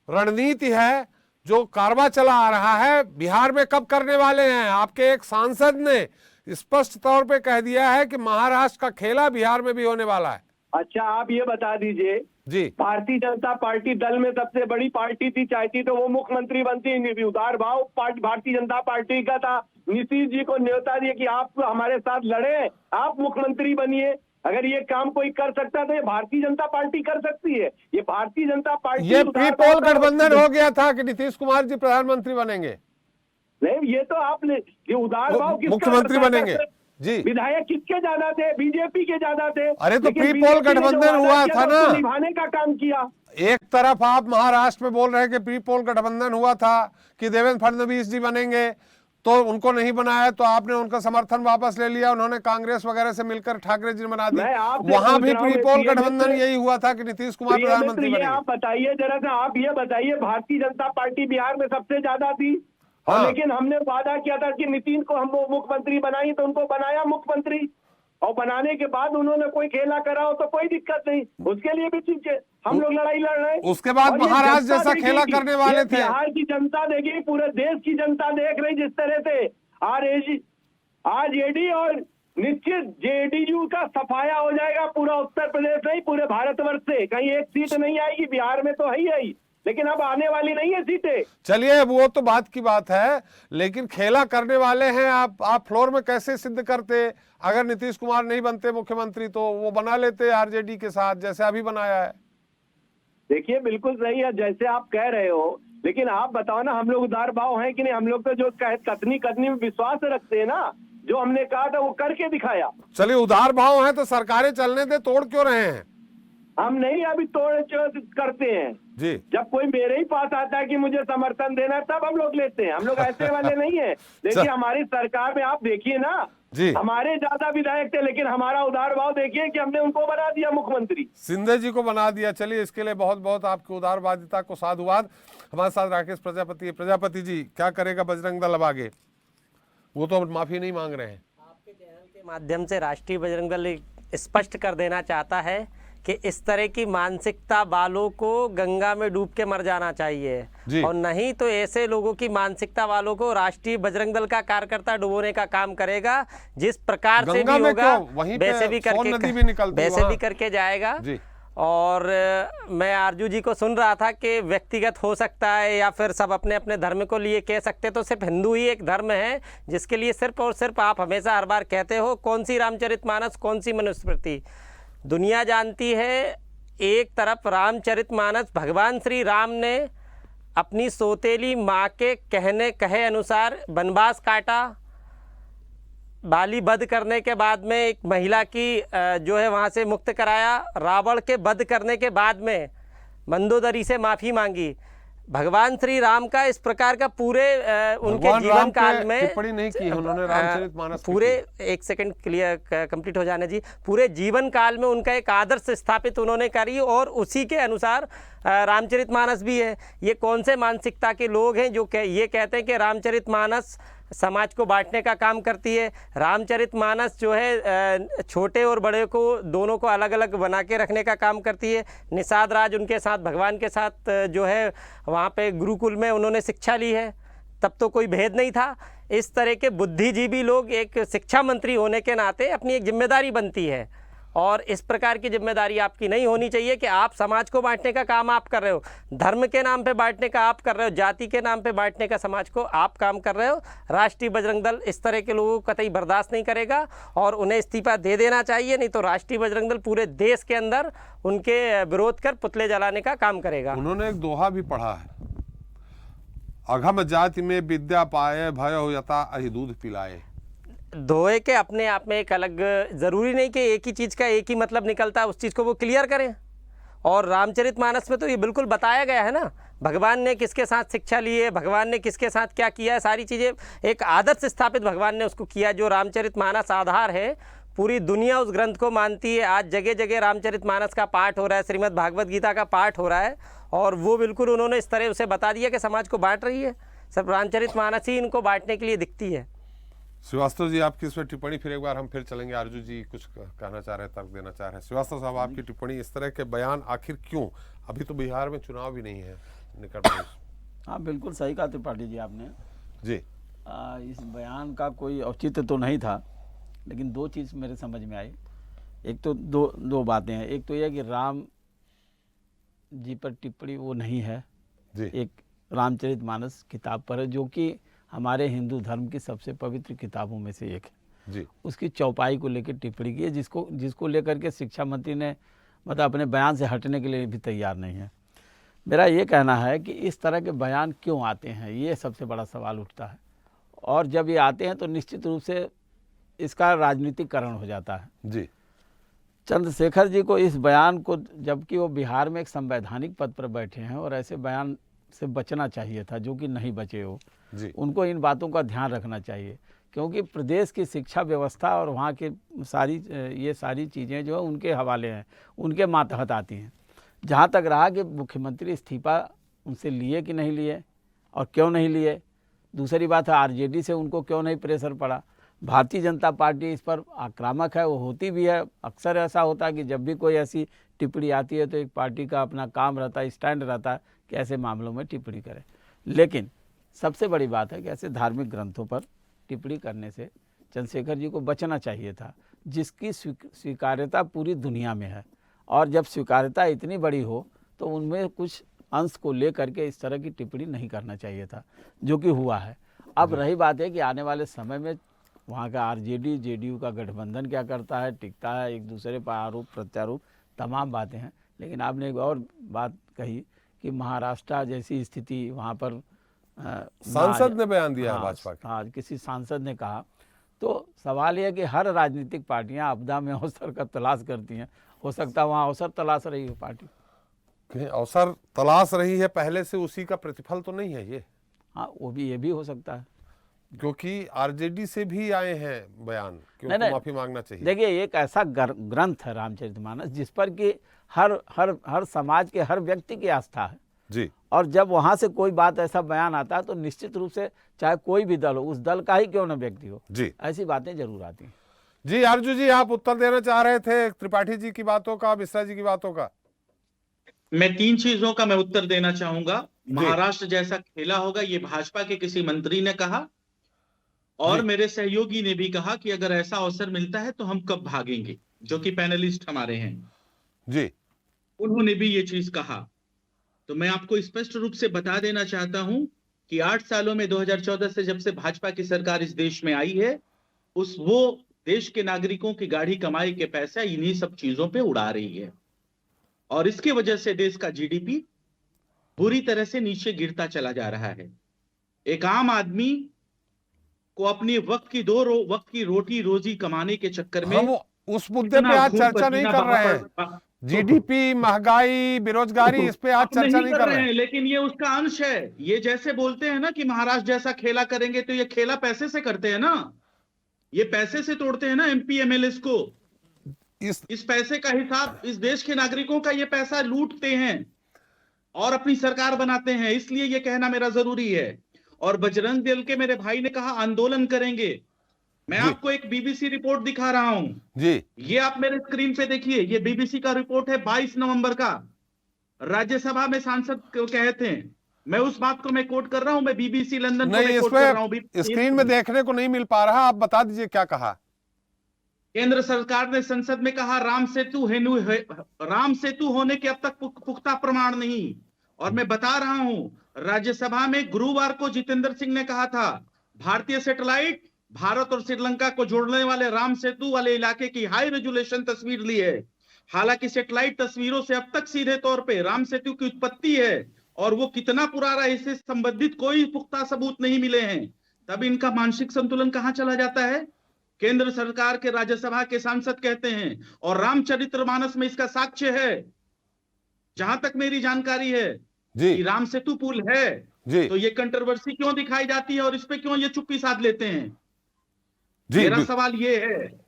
रणनीति है, जो कारवा चला आ रहा है, बिहार में कब करने वाले हैं? आपके एक सांसद ने स्पष्ट तौर पे कह दिया है कि महाराष्ट्र का खेला बिहार में भी होने वाला है। अच्छा, आप ये बता दीजिए जी, भारतीय जनता पार्टी दल में सबसे बड़ी पार्टी थी, चाहती तो वो मुख्यमंत्री बनती। उदार भाव भारतीय जनता पार्टी का था। नीतीश जी को न्योता दिए कि आप हमारे साथ लड़े, आप मुख्यमंत्री बनिए। अगर ये काम कोई कर सकता तो ये भारतीय जनता पार्टी कर सकती है। ये भारतीय जनता पार्टी, ये प्री पोल गठबंधन हो गया था कि नीतीश कुमार जी प्रधानमंत्री बनेंगे। नहीं, ये तो आपने ये उदार भाव मुख्यमंत्री बनेंगे जी। विधायक किसके ज्यादा थे? बीजेपी के ज्यादा थे। अरे तो प्री पोल गठबंधन हुआ था ना, निभाने का काम किया। एक तरफ आप महाराष्ट्र में बोल रहे हैं कि प्री पोल गठबंधन हुआ था कि देवेंद्र फडणवीस जी बनेंगे, तो उनको नहीं बनाया तो आपने उनका समर्थन वापस ले लिया, उन्होंने कांग्रेस वगैरह से मिलकर ठाकरे जी ने बना दी। वहां भी प्रीपोल गठबंधन यही हुआ था कि नीतीश कुमार प्रधानमंत्री बने। आप बताइए जरा सा, आप ये बताइए, भारतीय जनता पार्टी बिहार में सबसे ज्यादा थी, हाँ। लेकिन हमने वादा किया था कि नीतीश को हम मुख्यमंत्री बनाएंगे, तो उनको बनाया मुख्यमंत्री, और बनाने के बाद उन्होंने कोई खेला करा हो तो कोई दिक्कत नहीं, उसके लिए भी ठीक है, हम लोग लड़ाई लड़ रहे हैं। उसके बाद महाराज जैसा खेला करने वाले थे। बिहार की जनता देगी, पूरे देश की जनता देख रही जिस तरह से आरजेडी और निश्चित जेडीयू का सफाया हो जाएगा पूरा उत्तर प्रदेश नहीं, पूरे भारतवर्ष से। कहीं एक सीट नहीं आएगी, बिहार में तो है ही, लेकिन अब आने वाली नहीं है सीटें। चलिए वो तो बात की बात है, लेकिन खेला करने वाले हैं आप फ्लोर में कैसे सिद्ध करते? अगर नीतीश कुमार नहीं बनते मुख्यमंत्री तो वो बना लेते आरजेडी के साथ, जैसे अभी बनाया है। देखिए बिल्कुल सही है जैसे आप कह रहे हो, लेकिन आप बताओ ना, हम लोग उदार भाव हैं कि नहीं? हम लोग तो जो कथनी में विश्वास रखते हैं ना, जो हमने कहा था वो करके दिखाया। चलिए उदार भाव है तो सरकारें चलने दे, तोड़ क्यों रहे हैं? हम नहीं अभी तोड़ करते हैं जी। जब कोई मेरे ही पास आता है कि मुझे समर्थन देना, तब हम लोग लेते हैं। हम लोग ऐसे वाले नहीं है। देखिए हमारी सरकार में आप देखिए ना जी, हमारे ज्यादा विधायक थे, लेकिन हमारा उदार भाव देखिए कि हमने उनको बना दिया मुख्यमंत्री, सिंधे जी को बना दिया। चलिए इसके लिए बहुत बहुत आपकी उदारवादिता को साधुवाद। हमारे साथ राकेश प्रजापति जी, क्या करेगा बजरंग दल अब आगे? वो तो माफी नहीं मांग रहे हैं। आपके चैनल के माध्यम से राष्ट्रीय बजरंग दल स्पष्ट कर देना चाहता है कि इस तरह की मानसिकता वालों को गंगा में डूब के मर जाना चाहिए, और नहीं तो ऐसे लोगों की मानसिकता वालों को राष्ट्रीय बजरंग दल का कार्यकर्ता डुबोने का काम करेगा। जिस प्रकार से भी होगा वैसे भी करके जाएगा। और मैं आरजू जी को सुन रहा था कि व्यक्तिगत हो सकता है या फिर सब अपने अपने धर्म को लिए कह सकते, तो सिर्फ हिंदू ही एक धर्म है जिसके लिए सिर्फ और सिर्फ आप हमेशा हर बार कहते हो कौन सी रामचरितमानस, कौन सी मनुस्मृति। दुनिया जानती है, एक तरफ रामचरितमानस भगवान श्री राम ने अपनी सौतेली माँ के कहे अनुसार वनवास काटा, बाली वध करने के बाद में एक महिला की जो है वहाँ से मुक्त कराया, रावण के वध करने के बाद में मंदोदरी से माफ़ी मांगी। भगवान श्री राम का इस प्रकार का पूरे उनके जीवन काल में टिप्पणी नहीं की उन्होंने रामचरितमानस पूरे, एक सेकंड क्लियर कंप्लीट हो जाने जी, पूरे जीवन काल में उनका एक आदर्श स्थापित उन्होंने करी, और उसी के अनुसार रामचरितमानस भी है। ये कौन से मानसिकता के लोग हैं जो ये कहते हैं कि रामचरितमानस समाज को बांटने का काम करती है? रामचरितमानस जो है छोटे और बड़े को दोनों को अलग अलग बना के रखने का काम करती है। निषाद राज उनके साथ भगवान के साथ जो है वहाँ पे गुरुकुल में उन्होंने शिक्षा ली है, तब तो कोई भेद नहीं था। इस तरह के बुद्धिजीवी लोग एक शिक्षा मंत्री होने के नाते अपनी एक जिम्मेदारी बनती है, और इस प्रकार की जिम्मेदारी आपकी नहीं होनी चाहिए कि आप समाज को बांटने का काम आप कर रहे हो, धर्म के नाम पे बांटने का आप कर रहे हो, जाति के नाम पे बांटने का समाज को आप काम कर रहे हो। राष्ट्रीय बजरंग दल इस तरह के लोगों को कतई बर्दाश्त नहीं करेगा और उन्हें इस्तीफा दे देना चाहिए, नहीं तो राष्ट्रीय बजरंग दल पूरे देश के अंदर उनके विरोध कर पुतले जलाने का काम करेगा। उन्होंने एक दोहा भी पढ़ा है, अघम जाति में विद्या पाए, भय हो यथा अहि दूध पिलाए। दोहे के अपने आप में एक अलग, ज़रूरी नहीं कि एक ही चीज़ का एक ही मतलब निकलता है, उस चीज़ को वो क्लियर करें। और रामचरितमानस में तो ये बिल्कुल बताया गया है ना, भगवान ने किसके साथ शिक्षा ली है, भगवान ने किसके साथ क्या किया है, सारी चीज़ें एक आदर्श स्थापित भगवान ने उसको किया। जो रामचरितमानस आधार है, पूरी दुनिया उस ग्रंथ को मानती है। आज जगह जगह रामचरितमानस का पाठ हो रहा है, श्रीमद् भागवत गीता का पाठ हो रहा है, और वो बिल्कुल उन्होंने इस तरह उसे बता दिया कि समाज को बांट रही है। सिर्फ रामचरितमानस ही इनको बांटने के लिए दिखती है। श्रीवास्तव जी आपकी इसमें टिप्पणी, फिर एक बार हम फिर चलेंगे। आरजू जी कुछ कहना चाह रहे हैं, तर्क देना चाह रहे हैं। श्रीवास्तव साहब आपकी टिप्पणी, इस तरह के बयान आखिर क्यों? अभी तो बिहार में चुनाव भी नहीं है निकट भविष्य। हाँ बिल्कुल सही कहा त्रिपाठी जी आपने जी। इस बयान का कोई औचित्य तो नहीं था, लेकिन दो चीज़ मेरे समझ में आई। एक तो दो बातें हैं। एक तो यह कि राम जी पर टिप्पणी वो नहीं है जी। एक रामचरितमानस किताब पर है, जो कि हमारे हिंदू धर्म की सबसे पवित्र किताबों में से एक है जी। उसकी चौपाई को लेकर टिप्पणी की है, जिसको लेकर के शिक्षा मंत्री ने मतलब अपने बयान से हटने के लिए भी तैयार नहीं है। मेरा ये कहना है कि इस तरह के बयान क्यों आते हैं, ये सबसे बड़ा सवाल उठता है। और जब ये आते हैं तो निश्चित रूप से इसका राजनीतिकरण हो जाता है जी। चंद्रशेखर जी को इस बयान को, जबकि वो बिहार में एक संवैधानिक पद पर बैठे हैं और ऐसे बयान से बचना चाहिए था, जो कि नहीं बचे हो। जी। उनको इन बातों का ध्यान रखना चाहिए, क्योंकि प्रदेश की शिक्षा व्यवस्था और वहाँ के ये सारी चीज़ें जो है उनके हवाले हैं, उनके मातहत आती हैं। जहाँ तक रहा कि मुख्यमंत्री इस्तीफा उनसे लिए कि नहीं लिए और क्यों नहीं लिए, दूसरी बात है आरजेडी से उनको क्यों नहीं प्रेशर पड़ा। भारतीय जनता पार्टी इस पर आक्रामक है, वो होती भी है। अक्सर ऐसा होता है कि जब भी कोई ऐसी टिप्पणी आती है तो एक पार्टी का अपना काम रहता है, स्टैंड रहता है कि ऐसे मामलों में टिप्पणी करें। लेकिन सबसे बड़ी बात है कि ऐसे धार्मिक ग्रंथों पर टिप्पणी करने से चंद्रशेखर जी को बचना चाहिए था, जिसकी स्वीकार्यता पूरी दुनिया में है। और जब स्वीकार्यता इतनी बड़ी हो तो उनमें कुछ अंश को लेकर के इस तरह की टिप्पणी नहीं करना चाहिए था, जो कि हुआ है। अब रही बात है कि आने वाले समय में वहाँ का आरजेडी जेडीयू का गठबंधन क्या करता है, टिकता है, एक दूसरे पर आरोप प्रत्यारोप तमाम बातें हैं। लेकिन आपने एक और बात कही कि महाराष्ट्र जैसी स्थिति वहाँ पर सांसद ने बयान दिया है भाजपा के। हाँ, किसी सांसद ने कहा। तो सवाल यह कि हर राजनीतिक पार्टियां आपदा में अवसर का तलाश करती हैं। हो सकता है वहाँ अवसर तलाश रही हो पार्टी, कहीं अवसर तलाश रही है पहले से, उसी का प्रतिफल तो नहीं है ये। हाँ, ये भी हो सकता है, क्योंकि आरजेडी से भी आए हैं बयान कि उनको माफी मांगना चाहिए। देखिए, एक ऐसा ग्रंथ है रामचरितमानस जिस पर कि हर समाज के हर व्यक्ति की आस्था है जी। और जब वहां से कोई बात ऐसा बयान आता है तो निश्चित रूप से चाहे कोई भी दल हो, उस दल का ही क्यों न व्यक्ति हो जी, ऐसी बातें जरूर आती हैं। जी अर्जुन जी, आप उत्तर देना चाह रहे थे त्रिपाठी जी की बातों का, मिश्रा जी की बातों का। मैं 3 चीजों का मैं उत्तर देना चाहूंगा। महाराष्ट्र जैसा खेला होगा, ये भाजपा के किसी मंत्री ने कहा और मेरे सहयोगी ने भी कहा कि अगर ऐसा अवसर मिलता है तो हम कब भागेंगे, जो कि पैनलिस्ट हमारे हैं जी, उन्होंने भी ये चीज कहा। तो मैं आपको स्पष्ट रूप से बता देना चाहता हूं कि 8 सालों में 2014 से जब से भाजपा की सरकार इस देश में आई है, वो देश के नागरिकों की गाढ़ी कमाई के पैसा इन्हीं सब चीजों पे उड़ा रही है और इसकी वजह से देश का जीडीपी बुरी तरह से नीचे गिरता चला जा रहा है। एक आम आदमी को अपनी वक्त की रोटी रोजी कमाने के चक्कर में हम उस मुद्दे पे आज चर्चा नहीं कर रहे हैं। जीडीपी, महंगाई, बेरोजगारी, इस पे आज चर्चा नहीं कर रहे हैं, लेकिन ये उसका अंश है। ये जैसे बोलते हैं ना कि महाराष्ट्र जैसा खेला करेंगे, तो ये खेला पैसे से करते हैं ना, ये पैसे से तोड़ते हैं ना एमपी एमएलएस को। इस पैसे का हिसाब इस देश के नागरिकों का ये पैसा लूटते हैं और अपनी सरकार बनाते हैं, इसलिए ये कहना मेरा जरूरी है। और बजरंग दल के मेरे भाई ने कहा आंदोलन करेंगे। मैं आपको एक बीबीसी रिपोर्ट दिखा रहा हूं जी, ये आप मेरे स्क्रीन पे देखिए, ये बीबीसी का रिपोर्ट है 22 नवंबर का। राज्यसभा में सांसद कहे थे, मैं उस बात को मैं कोट कर रहा हूं, मैं बीबीसी लंदन को कोट कर रहा हूं। स्क्रीन में देखने को नहीं मिल पा रहा, आप बता दीजिए क्या कहा। केंद्र सरकार ने संसद में कहा राम सेतु होने के अब तक पुख्ता प्रमाण नहीं। और मैं बता रहा हूं, राज्यसभा में गुरुवार को जितेंद्र सिंह ने कहा था भारतीय सैटेलाइट भारत और श्रीलंका को जोड़ने वाले राम सेतु वाले इलाके की हाई रेजोल्यूशन तस्वीर ली है। हालांकि सैटेलाइट तस्वीरों से अब तक सीधे तौर पे राम सेतु की उत्पत्ति है और वो कितना पुराना है इससे संबंधित कोई पुख्ता सबूत नहीं मिले हैं। तब इनका मानसिक संतुलन कहां चला जाता है? केंद्र सरकार के राज्यसभा के सांसद कहते हैं और रामचरितमानस में इसका साक्ष्य है। जहां तक मेरी जानकारी है कि राम सेतु पुल है जी। तो ये कंट्रोवर्सी क्यों दिखाई जाती है और इस पे क्यों ये चुप्पी साध लेते हैं? मेरा सवाल ये है,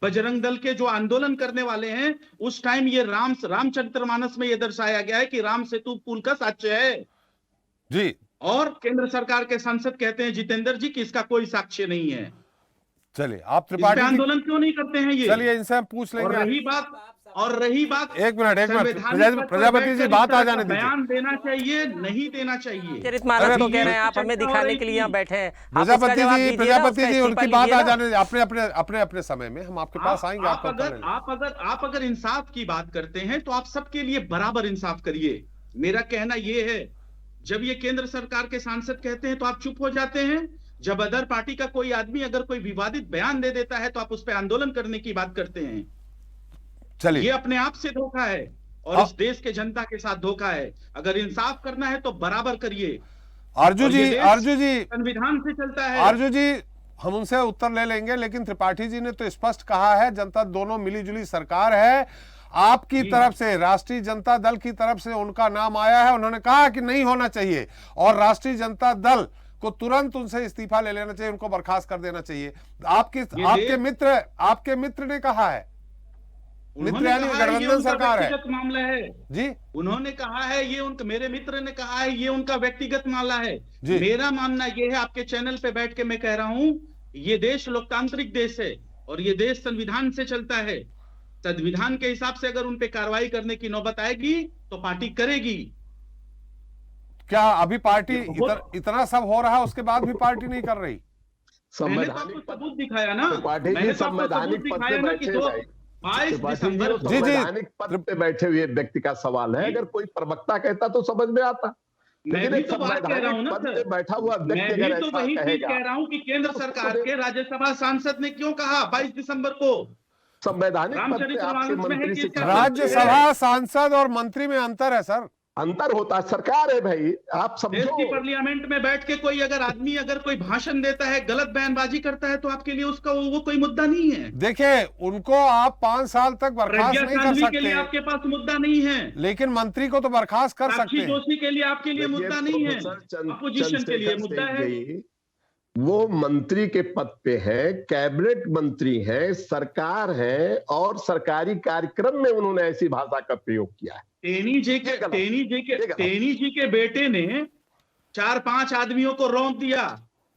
बजरंग दल के जो आंदोलन करने वाले हैं उस टाइम ये रामचरितमानस में ये दर्शाया गया है कि राम सेतु पुल का साक्ष्य है जी, और केंद्र सरकार के सांसद कहते हैं जितेंद्र जी कि इसका कोई साक्ष्य नहीं है। चलिए, आप त्रिपाठी आंदोलन क्यों नहीं करते हैं ये? चलिए इनसे हम पूछ लेंगे। और रही बात एक मिनट प्रजापति जी, बात आ जाने दीजिए। बयान देना चाहिए नहीं देना चाहिए, चरितमानस को कह रहे हैं आप, हमें दिखाने के लिए यहाँ बैठे हैं। प्रजापति जी उनकी बात आ जाने, अपने समय में हम आपके पास आएंगे। आप अगर इंसाफ की बात करते हैं तो आप सबके लिए बराबर इंसाफ करिए। मेरा कहना ये है, जब ये केंद्र सरकार के सांसद कहते हैं तो आप चुप हो जाते हैं, जब अदर पार्टी का कोई आदमी अगर कोई विवादित बयान दे देता है तो आप उस पर आंदोलन करने की बात करते हैं। चलिए, ये अपने आप से धोखा है और इस देश के जनता के साथ धोखा है। अगर इंसाफ करना है तो बराबर करिए। अर्जुन जी संविधान से चलता है। अर्जुन जी, हम उनसे उत्तर ले लेंगे, लेकिन त्रिपाठी जी ने तो स्पष्ट कहा है जनता दोनों मिली जुली सरकार है आपकी तरफ से, राष्ट्रीय जनता दल की तरफ से उनका नाम आया है, उन्होंने कहा कि नहीं होना चाहिए और राष्ट्रीय जनता दल को तुरंत उनसे इस्तीफा ले लेना चाहिए, उनको बर्खास्त कर देना चाहिए। आपके मित्र ने कहा है, मित्र यानी गठबंधन सरकार है, मामला है जी। उन्होंने कहा है ये उनका, मेरे मित्र ने कहा है ये उनका व्यक्तिगत मामला है। मेरा मानना ये है, आपके चैनल पे बैठ के मैं कह रहा हूं, ये देश लोकतांत्रिक देश है और ये देश संविधान से चलता है। संविधान के हिसाब से अगर उन पे कार्रवाई करने की नौबत आएगी तो पार्टी करेगी। क्या अभी पार्टी इतना सब हो रहा है उसके बाद भी पार्टी नहीं कर रही? मैंने तो आपको सबूत दिखाया ना, पार्टी मैंने तो आपको सबूत संवैधानिक पद दिखाया पे ना कि बैठे 22 दिसंबर को संवैधानिक पद पे बैठे हुए व्यक्ति का सवाल है। अगर कोई प्रवक्ता कहता तो समझ में आता, मैं भी तो बात कह रहा हूँ ना पद सर, पे बैठा हुआ मैं व्यक्ति भी अगर तो ऐसा वही चीज कहेगा, कह रहा हूँ कि केंद्र सरकार के राज्यसभा सांसद ने क्यों कहा 22 दिसंबर को संवैधानिक पद पे आपके मंत्री से राज्यसभा सांसद और मंत्री में अंतर है सर, अंतर होता है, सरकार है भाई, आप देश समझो। की पार्लियामेंट में बैठ के कोई अगर आदमी अगर कोई भाषण देता है, गलत बयानबाजी करता है, तो आपके लिए उसका वो कोई मुद्दा नहीं है। देखिए उनको आप 5 साल तक बर्खास्त नहीं कर के लिए सकते, आपके पास मुद्दा नहीं है, लेकिन मंत्री को तो बर्खास्त कर सकते साक्षी हैं। जोशी के लिए आपके लिए मुद्दा नहीं है, अपोजिशन के लिए मुद्दा है। वो मंत्री के पद पे है, कैबिनेट मंत्री है, सरकार है और सरकारी कार्यक्रम में उन्होंने ऐसी भाषा का प्रयोग किया है। टेनी जी के बेटे ने 4-5 आदमियों को रौंद दिया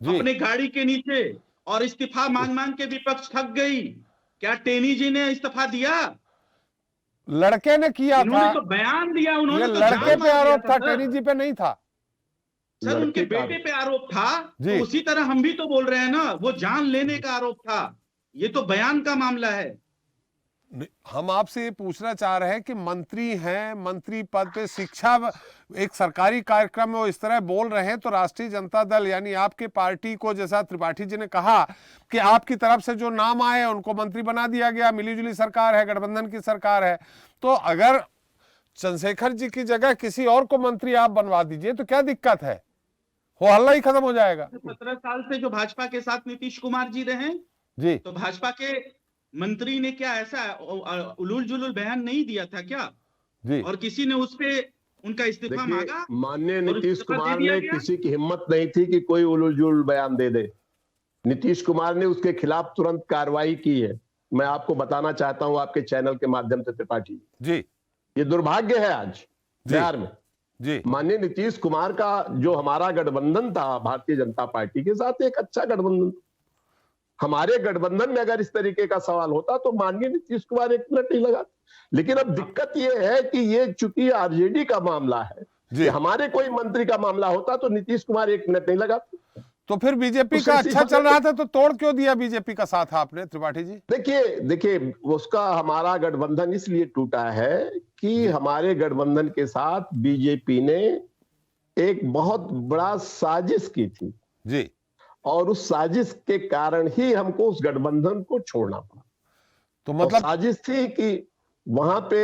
अपने गाड़ी के नीचे और इस्तीफा मांग के विपक्ष थक गई। क्या टेनी जी ने इस्तीफा दिया? लड़के ने किया था, तो बयान दिया उन्होंने, तो लड़के पे आरोप था, टेनी जी पे नहीं था सर, उनके बेटे पे आरोप था। तो उसी तरह हम भी तो बोल रहे हैं ना, वो जान लेने का आरोप था, ये तो बयान का मामला है। हम आपसे ये पूछना चाह रहे हैं कि मंत्री हैं, मंत्री पद पे, शिक्षा एक सरकारी कार्यक्रम में वो इस तरह बोल रहे हैं, तो राष्ट्रीय जनता दल यानी आपके पार्टी को, जैसा त्रिपाठी जी ने कहा कि आपकी तरफ से जो नाम आए उनको मंत्री बना दिया गया, मिलीजुली सरकार है, गठबंधन की सरकार है, तो अगर चंद्रशेखर जी की जगह किसी और को मंत्री आप बनवा दीजिए तो क्या दिक्कत है? वो हल्ला ही खत्म हो जाएगा। 17 साल से जो भाजपा के साथ नीतीश कुमार जी रहे जी, तो भाजपा के मंत्री ने क्या ऐसा उलूल जुलूल बयान नहीं दिया था क्या जी? और किसी ने उस पे उनका इस्तीफा मांगा? माननीय नीतीश कुमार ने किसी की हिम्मत नहीं थी कि कोई उलूल जुलूल बयान दे दे। नीतीश कुमार ने उसके खिलाफ तुरंत कार्रवाई की है। मैं आपको बताना चाहता हूं आपके चैनल के माध्यम से त्रिपाठी जी, ये दुर्भाग्य है आज बिहार में जी, माननीय नीतीश कुमार का जो हमारा गठबंधन था भारतीय जनता पार्टी के साथ, एक अच्छा गठबंधन, हमारे गठबंधन में अगर इस तरीके का सवाल होता तो माननीय नीतीश कुमार 1 मिनट नहीं लगा। लेकिन अब दिक्कत ये है कि ये चूंकि आरजेडी का मामला है, हमारे कोई मंत्री का मामला होता तो नीतीश कुमार 1 मिनट नहीं लगाते। तो फिर बीजेपी का अच्छा चल रहा था तो तोड़ क्यों दिया बीजेपी का साथ आपने त्रिपाठी जी? देखिए उसका हमारा गठबंधन इसलिए टूटा है कि हमारे गठबंधन के साथ बीजेपी ने एक बहुत बड़ा साजिश की थी जी, और उस साजिश के कारण ही हमको उस गठबंधन को छोड़ना पड़ा। तो मतलब साजिश थी कि वहां पे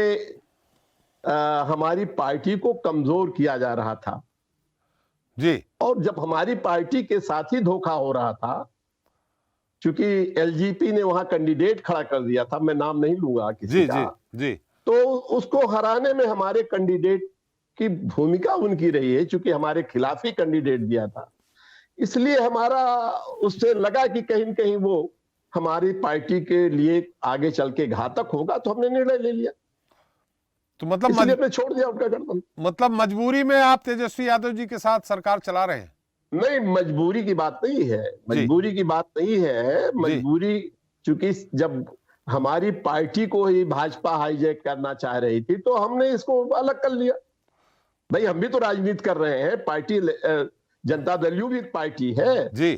हमारी पार्टी को कमजोर किया जा रहा था जी, और जब हमारी पार्टी के साथ ही धोखा हो रहा था, क्योंकि एलजेपी ने वहां कैंडिडेट खड़ा कर दिया था, मैं नाम नहीं लूंगा किसी का, जी, तो उसको हराने में हमारे कैंडिडेट की भूमिका उनकी रही है, क्योंकि हमारे खिलाफ ही कैंडिडेट दिया था। इसलिए हमारा उससे लगा कि कहीं न कहीं वो हमारी पार्टी के लिए आगे चल के घातक होगा, तो हमने निर्णय ले लिया। तो मतलब इसलिए हमने छोड़ दिया उनका गठबंधन। मतलब मजबूरी में आप तेजस्वी यादव जी के साथ सरकार चला रहे हैं? नहीं, मजबूरी की बात नहीं है, मजबूरी की बात नहीं है। मजबूरी चूंकि जब हमारी पार्टी को ही भाजपा हाईजैक करना चाह रही थी तो हमने इसको अलग कर लिया। भाई हम भी तो राजनीति कर रहे हैं, पार्टी जनता दल भी पार्टी है जी,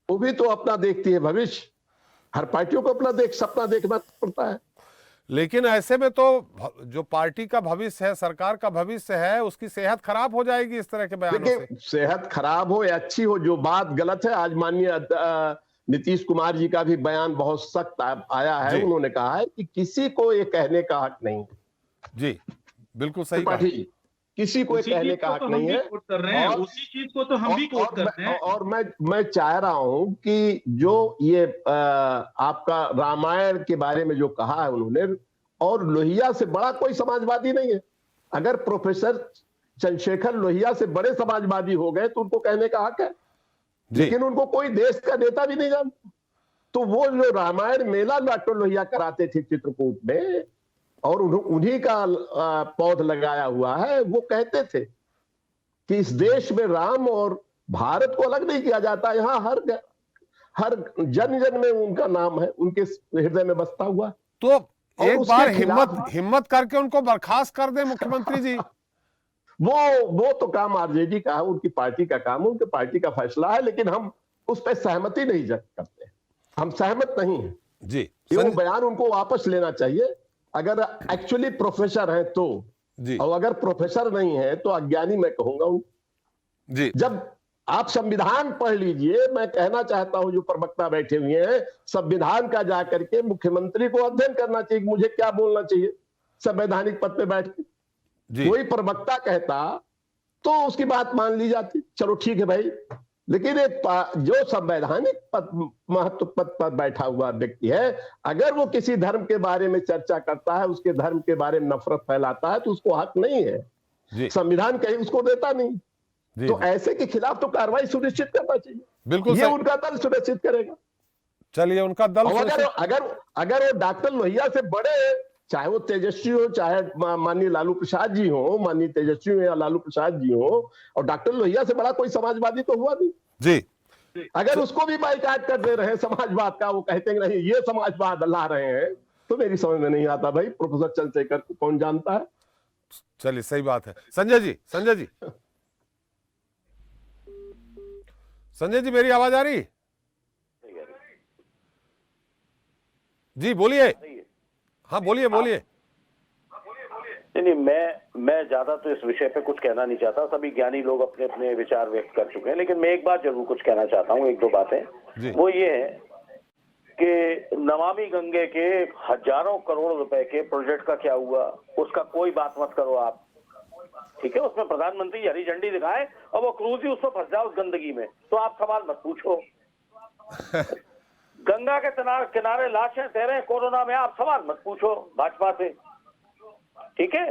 वो भी तो अपना देखती है भविष्य, हर पार्टियों को अपना सपना देखना पड़ता है। लेकिन ऐसे में तो जो पार्टी का भविष्य है, सरकार का भविष्य है, उसकी सेहत खराब हो जाएगी इस तरह के बयानों से। सेहत खराब हो या अच्छी हो, जो बात गलत है, आज माननीय नीतीश कुमार जी का भी बयान बहुत सख्त आया है। उन्होंने कहा है कि किसी को ये कहने का हक नहीं। जी बिल्कुल सही कहा, किसी को कहने का हक नहीं है, और उसी चीज को तो हम भी कोट करते हैं। और मैं चाह रहा हूं कि जो ये आपका रामायण के बारे में जो कहा है उन्होंने, और लोहिया से बड़ा कोई समाजवादी नहीं है। अगर प्रोफेसर चंद्रशेखर लोहिया से बड़े समाजवादी हो गए तो उनको कहने का हक है, लेकिन उनको कोई देश का नेता भी नहीं जानता। तो वो जो रामायण मेला डॉक्टर लोहिया कराते थे चित्रकूट में और उन्हीं का पौध लगाया हुआ है, वो कहते थे कि इस देश में राम और भारत को अलग नहीं किया जाता, यहाँ हर जन जन में उनका नाम है, उनके हृदय में बसता हुआ। तो एक बार हिम्मत करके उनको बर्खास्त कर दे मुख्यमंत्री जी। वो तो काम आरजेडी का है, उनकी पार्टी का काम है, उनकी पार्टी का फैसला है, लेकिन हम उस पर सहमति नहीं व्यक्त करते, हम सहमत नहीं हैं जी। वो बयान उनको वापस लेना चाहिए अगर एक्चुअली प्रोफेसर हैं तो जी, और अगर प्रोफेसर नहीं है तो अज्ञानी मैं कहूंगा जी। जब आप संविधान पढ़ लीजिए, मैं कहना चाहता हूं जो प्रवक्ता बैठे हुए हैं, संविधान का जाकर के मुख्यमंत्री को अध्ययन करना चाहिए कि मुझे क्या बोलना चाहिए संवैधानिक पद पे बैठ के। कोई प्रवक्ता कहता तो उसकी बात मान ली जाती, चलो ठीक है भाई, लेकिन एक जो संवैधानिक पद महत्व पद पर बैठा हुआ व्यक्ति है, अगर वो किसी धर्म के बारे में चर्चा करता है, उसके धर्म के बारे में नफरत फैलाता है, तो उसको हक नहीं है, संविधान कहीं उसको देता नहीं। तो ऐसे के खिलाफ तो कार्रवाई सुनिश्चित करना चाहिए। बिल्कुल, ये उनका दल सुनिश्चित करेगा। चलिए, उनका दल अगर वो डॉक्टर लोहिया से बड़े, चाहे वो तेजस्वी हो, चाहे माननीय लालू प्रसाद जी हो, माननीय तेजस्वी हो या लालू प्रसाद जी हो, और डॉक्टर लोहिया से बड़ा कोई समाजवादी तो हुआ नहीं जी। अगर उसको भी बाइकाट कर दे रहे हैं समाजवाद का, वो कहते हैं नहीं ये समाजवाद ला रहे हैं, तो मेरी समझ में नहीं आता भाई, प्रोफेसर चंद्रशेखर को कौन जानता है। चलिए, सही बात है। संजय जी मेरी आवाज आ रही जी? बोलिए। हाँ बोलिए। नहीं, मैं ज्यादा तो इस विषय पे कुछ कहना नहीं चाहता, सभी ज्ञानी लोग अपने अपने विचार व्यक्त कर चुके हैं, लेकिन मैं एक बात जरूर कुछ कहना चाहता हूँ, एक दो बातें। वो ये है कि नमामि गंगे के हजारों करोड़ रुपए के प्रोजेक्ट का क्या हुआ, उसका कोई बात मत करो आप, ठीक है। उसमें प्रधानमंत्री हरी झंडी दिखाए और वो क्रूज ही उसमें फंस जाए उस गंदगी में, तो आप सवाल मत पूछो। गंगा के किनारे लाशें तैरे कोरोना में, आप सवाल मत पूछो भाजपा से, ठीक है।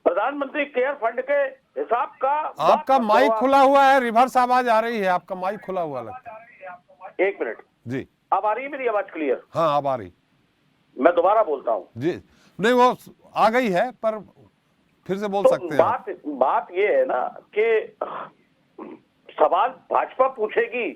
प्रधानमंत्री केयर फंड के हिसाब का आपका माइक खुला हुआ है, रिवर्स आवाज आ रही है, आपका माइक खुला हुआ लगता है। एक मिनट जी, अब आ रही है मेरी आवाज क्लियर? हाँ अब आ रही। मैं दोबारा बोलता हूँ जी। नहीं, वो आ गई है पर फिर से बोल सकते हैं। बात ये है ना कि सवाल भाजपा पूछेगी,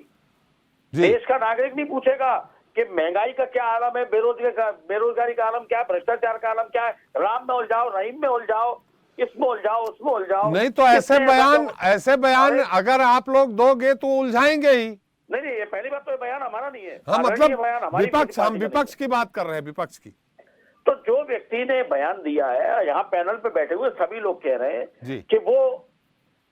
देश का नागरिक नहीं पूछेगा कि महंगाई का क्या आलम है, बेरोजगारी का आलम क्या है, भ्रष्टाचार का आलम क्या है, राम में उलझाओ, रहीम में उलझाओ, इसमें उलझाओ, उसमें उलझाओ। नहीं तो ऐसे बयान अगर आप लोग दोगे तो उलझाएंगे ही। नहीं, ये पहली बात तो ये बयान हमारा नहीं है। हाँ, मतलब विपक्ष, हम विपक्ष की बात कर रहे हैं, विपक्ष की। तो जो व्यक्ति ने बयान दिया है, यहाँ पैनल पे बैठे हुए सभी लोग कह रहे हैं कि वो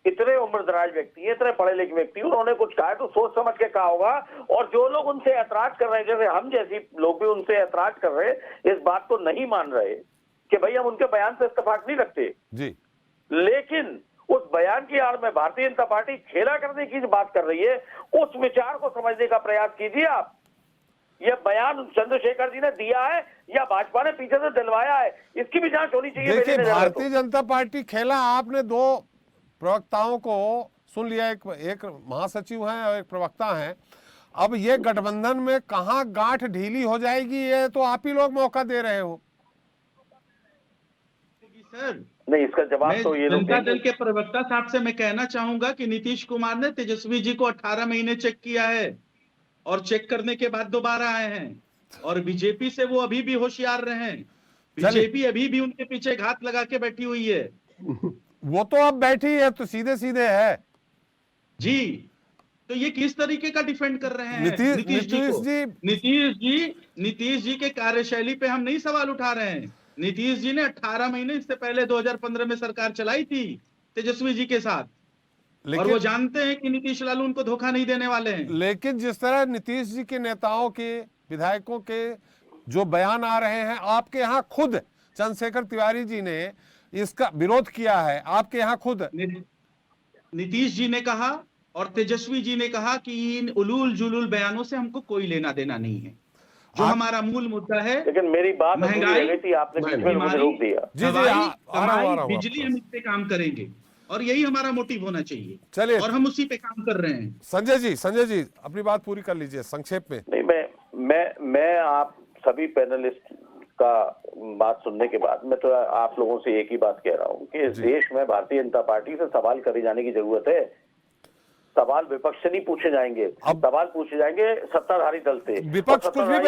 इतने उम्रदराज व्यक्ति है, इतने पढ़े लिखे व्यक्ति, उन्होंने कुछ कहा है तो सोच समझ के कहा होगा। और जो लोग उनसे ऐतराज कर रहे हैं, जैसे हम जैसी लोग भी उनसे ऐतराज कर रहे हैं, इस बात को नहीं मान रहे कि भाई हम उनके बयान से इत्तेफाक नहीं रखते जी, लेकिन उस बयान की आड़ में भारतीय जनता पार्टी खेला करने की बात कर रही है, उस विचार को समझने का प्रयास कीजिए आप। यह बयान चंद्रशेखर जी ने दिया है या भाजपा ने पीछे से दिलवाया है, इसकी भी जांच होनी चाहिए। देखिए, भारतीय जनता पार्टी खेला, आपने दो प्रवक्ताओं को सुन लिया, एक महासचिव हैं और एक प्रवक्ता हैं। अब ये गठबंधन में कहां गांठ ढीली हो जाएगी, ये तो आप ही लोग मौका दे रहे हो। सर नहीं, इसका जवाब तो ये जनता दल के प्रवक्ता साहब से मैं कहना चाहूंगा कि नीतीश कुमार ने तेजस्वी जी को 18 महीने चेक किया है और चेक करने के बाद दोबारा आए हैं, और बीजेपी से वो अभी भी होशियार रहे हैं। बीजेपी अभी भी उनके पीछे घात लगा के बैठी हुई है। वो तो अब बैठी है तो सीधे सीधे है जी। तो ये किस तरीके का डिफेंड कर रहे हैं नीतीश जी के कार्यशैली पे हम नहीं सवाल उठा रहे हैं। नीतीश जी ने 18 महीने इससे पहले 2015 में सरकार चलाई थी तेजस्वी जी के साथ, और वो जानते हैं कि नीतीश लालू उनको धोखा नहीं देने वाले हैं। लेकिन जिस तरह नीतीश जी के नेताओं के, विधायकों के जो बयान आ रहे हैं, आपके यहाँ खुद चंद्रशेखर तिवारी जी ने इसका विरोध किया है, आपके यहाँ खुद नीतीश जी ने कहा और तेजस्वी जी ने कहा कि इन उलूल जुलूल बयानों से हमको कोई लेना देना नहीं है। जो हमारा मूल मुद्दा है। लेकिन मेरी बात महंगाई थी, आपने बीच में मुझे रोक दिया। दवाई, बिजली हम इस पे काम करेंगे और यही हमारा मोटिव होना चाहिए। चलिए, और हम उसी पे काम कर रहे हैं। संजय जी अपनी बात पूरी कर लीजिए संक्षेप में। नहीं, मैं आप सभी पैनलिस्ट का बात सुनने के बाद मैं तो आप लोगों से एक ही बात कह रहा हूं कि इस देश में भारतीय जनता पार्टी से सवाल करे जाने की जरूरत है। सवाल विपक्ष से नहीं पूछे जाएंगे, सवाल पूछे जाएंगे सत्ताधारी दल से। विपक्ष कुछ भी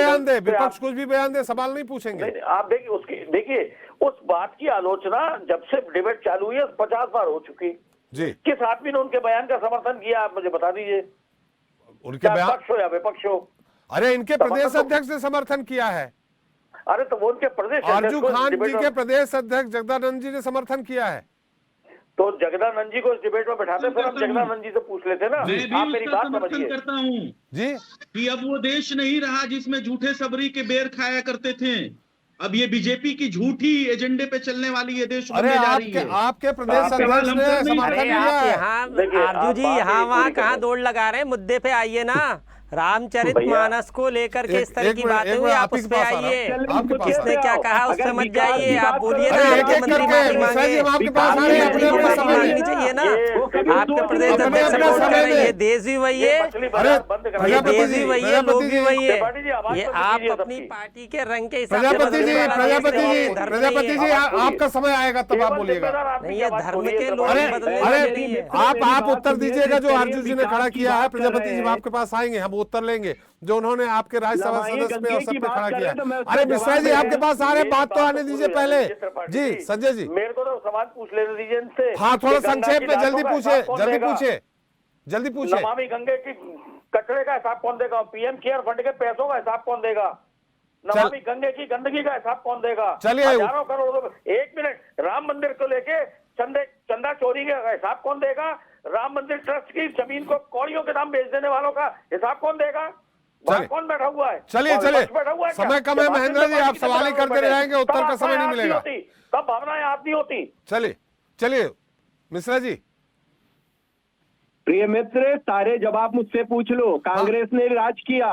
बयान दे, सवाल नहीं पूछेंगे। आप देखिए उस बात की आलोचना जब से डिबेट चालू हुई है 50 बार हो चुकी जी। किस आदमी ने उनके बयान का समर्थन किया, आप मुझे बता दीजिए। उनके बयान, पक्ष हो या विपक्ष हो। अरे इनके प्रदेश अध्यक्ष ने समर्थन किया है। अरे तो वो उनके प्रदेश आरजू खान जी के प्रदेश अध्यक्ष जगदानंद जी ने समर्थन किया है। तो जगदानंद जी को इस डिबेट में बैठाते फिर हम जगदानंद जी से पूछ लेते ना। आप मेरी बात समझिए करता हूँ जी कि अब वो देश नहीं रहा जिसमें झूठे सबरी के बेर खाया करते थे। अब ये बीजेपी की झूठी एजेंडे पे चलने वाली ये देश बनने जा रही है। आपके प्रदेश अध्यक्ष ने समर्थन किया है। आरजू जी यहाँ वहाँ कहाँ दौड़ लगा रहे हैं, मुद्दे पे आइए ना। रामचरितमानस को लेकर के इस तरह की बातें हुई, आप उस पे आइए। किसने क्या कहा उस समझ जाइए, आप बोलिए ना। मुख्यमंत्री माफी मांगनी चाहिए ना। आपके प्रदेश अध्यक्ष सपोर्ट कर रहे हैं, ये देश भी वही है, ये देश भी वही है, लोग भी वही है। ये आप अपनी पार्टी के रंग के हिसाब से प्रजापति जी आपका समय आएगा तब आप बोलिएगा। नहीं, ये धर्म के लोग अरे आप उत्तर दीजिएगा जो आरजू जी ने खड़ा किया है। प्रजापति जी आपके पास आएंगे, हम उत्तर लेंगे जो उन्होंने आपके राज्यसभा सदस्य पे और सब पे खड़ा किया। अरे मिश्रा जी आपके पास आ रहे, बात तो आने दीजिए पहले जी। संजय जी मेरे को तो सवाल पूछ लेने दीजिए इनसे। हाँ थोड़ा संक्षेप में, जल्दी पूछिए। नमामि गंगे की कचरे का हिसाब कौन देगा? पीएम केयर फंड के पैसों का हिसाब कौन देगा? नमामि गंगे की गंदगी का हिसाब कौन देगा? चलिए हजारों करोड़। एक मिनट, राम मंदिर को लेके चंदा चोरी का हिसाब कौन देगा? राम मंदिर ट्रस्ट की जमीन को कौड़ियों के दाम बेच देने वालों का हिसाब कौन देगा? कौन बैठा हुआ है? चलिए समय कम है महेंद्र जी, आप सवाल ही करते रहेंगे, उत्तर का समय नहीं मिलेगा। तब भावनाएं आप नहीं होती। चलिए मिश्रा जी। प्रिय मित्र, सारे जवाब मुझसे पूछ लो। कांग्रेस ने राज किया,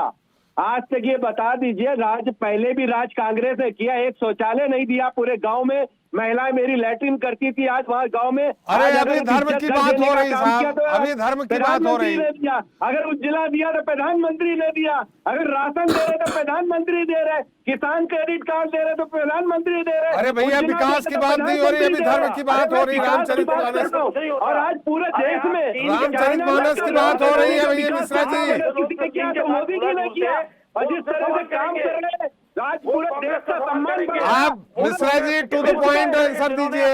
आज तक ये बता दीजिए, राज पहले भी राज कांग्रेस ने किया। एक शौचालय नहीं दिया पूरे गांव में, महिलाएं मेरी लैट्रिन करती थी, आज वहाँ गांव में। अरे अभी धर्म की बात हो रही साहब, अभी धर्म की बात हो रही। अगर उज्ज्वला दिया तो प्रधानमंत्री ने दिया, अगर राशन दे रहे तो प्रधानमंत्री दे रहे, किसान क्रेडिट कार्ड दे रहे तो प्रधानमंत्री दे रहे। अरे भैया विकास की बात नहीं हो रही, अभी धर्म की बात हो रही। रामचरितमानस और आज पूरे देश में रामचरितमानस की बात हो रही है भैया मिश्रा जी। मोदी जी ने किया और जिस तरह से काम कर रहे हैं, आज पूरे देश का सम्मान। आप Mishra ji to the point answer दीजिए,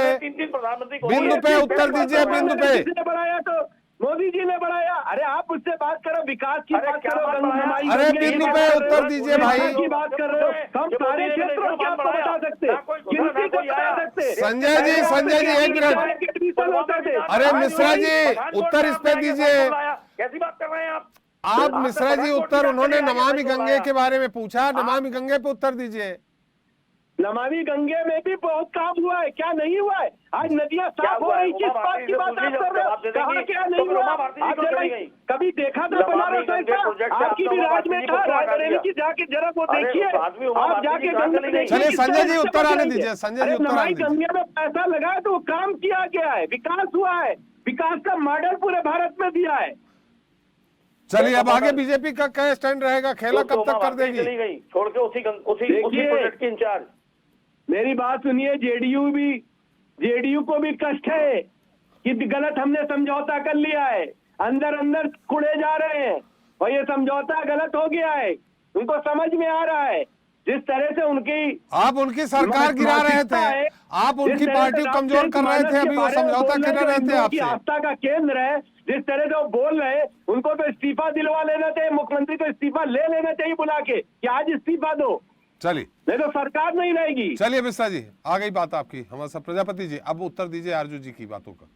बिंदु पे उत्तर दीजिए, बिंदु पे। बढ़ाया तो मोदी जी ने बढ़ाया। अरे आप उससे बात करो, विकास की बात करो। अरे बिंदु पे उत्तर दीजिए भाई की बात कर रहे हो। हम सारे क्षेत्रों की आपको बता सकते, गिनती को बता सकते। संजय जी 1 मिनट। अरे मिश्रा जी उत्तर इस पे दीजिए। कैसी बात कर रहे हैं आप मिश्रा जी उत्तर, उन्होंने नमामि गंगे के बारे में पूछा, नमामि गंगे पे उत्तर दीजिए। नमामि गंगे में भी बहुत काम हुआ है, क्या नहीं हुआ है? आज नदियां साफ हो रही, किस बात की बात आप कर रहे हो? कहाँ क्या नहीं हुआ? आप कभी देखा था बनारस ऐसा? आपकी भी राज में था, रायबरेली की जाके जरा वो देखिए, आप जाके गंगा देखिए। चलिए संजय जी उत्तर आने दीजिए, संजय जी उत्तर आने दीजिए। गंगा में पैसा लगा तो काम किया गया है, विकास हुआ है, विकास का मॉडल पूरे भारत में दिया है। चलिए अब आगे बीजेपी का क्या स्टैंड रहेगा, खेला कब तक कर देगी? चली गई छोड़ के उसी प्रोजेक्ट की इंचार्ज। मेरी बात सुनिए, जेडीयू को भी कष्ट है कि गलत हमने समझौता कर लिया है, अंदर कुड़े जा रहे हैं और ये समझौता गलत हो गया है, उनको समझ में आ रहा है। जिस तरह से आप उनकी सरकार गिरा रहे थे, आप उनकी पार्टी को कमजोर कर रहे थे, अभी वो समझौता कर रहे थे आपसे। आस्था का केंद्र है, जिस तरह से वो बोल रहे हैं, उनको तो इस्तीफा दिलवा लेना चाहिए, मुख्यमंत्री को इस्तीफा ले लेना चाहिए बुला के कि आज इस्तीफा दो, चलिए नहीं तो सरकार नहीं रहेगी। चलिए मिश्रा जी आ गई बात आपकी, हमारे साथ प्रजापति जी अब उत्तर दीजिए आरजू जी की बातों का।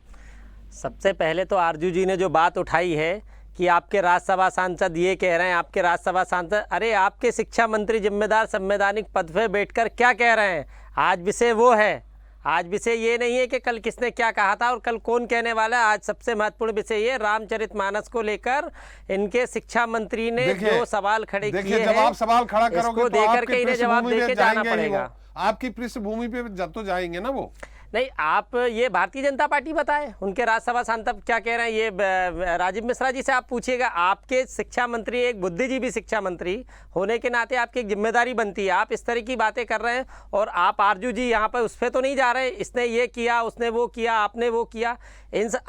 सबसे पहले तो आरजू जी ने जो बात उठाई है कि आपके राज्यसभा सांसद ये कह रहे हैं, आपके राज्यसभा सांसद, अरे आपके शिक्षा मंत्री जिम्मेदार संवैधानिक पद पे बैठकर क्या कह रहे हैं? आज विषय वो है, आज विषय ये नहीं है कि कल किसने क्या कहा था और कल कौन कहने वाला है। आज सबसे महत्वपूर्ण विषय ये रामचरितमानस को लेकर इनके शिक्षा मंत्री ने जो सवाल खड़े किए हैं, जब आप सवाल खड़ा करोगे तो देकर के इन्हें जवाब देके जाना पड़ेगा। आपकी पृष्ठभूमि पे तो जाएंगे ना वो। नहीं, आप ये भारतीय जनता पार्टी बताए, उनके राज्यसभा सांसद क्या कह रहे हैं, ये राजीव मिश्रा जी से आप पूछिएगा। आपके शिक्षा मंत्री, एक बुद्धिजीवी शिक्षा मंत्री होने के नाते आपकी एक जिम्मेदारी बनती है। आप इस तरह की बातें कर रहे हैं और आप आरजू जी यहाँ पर उस पर तो नहीं जा रहे, इसने ये किया, उसने वो किया, आपने वो किया।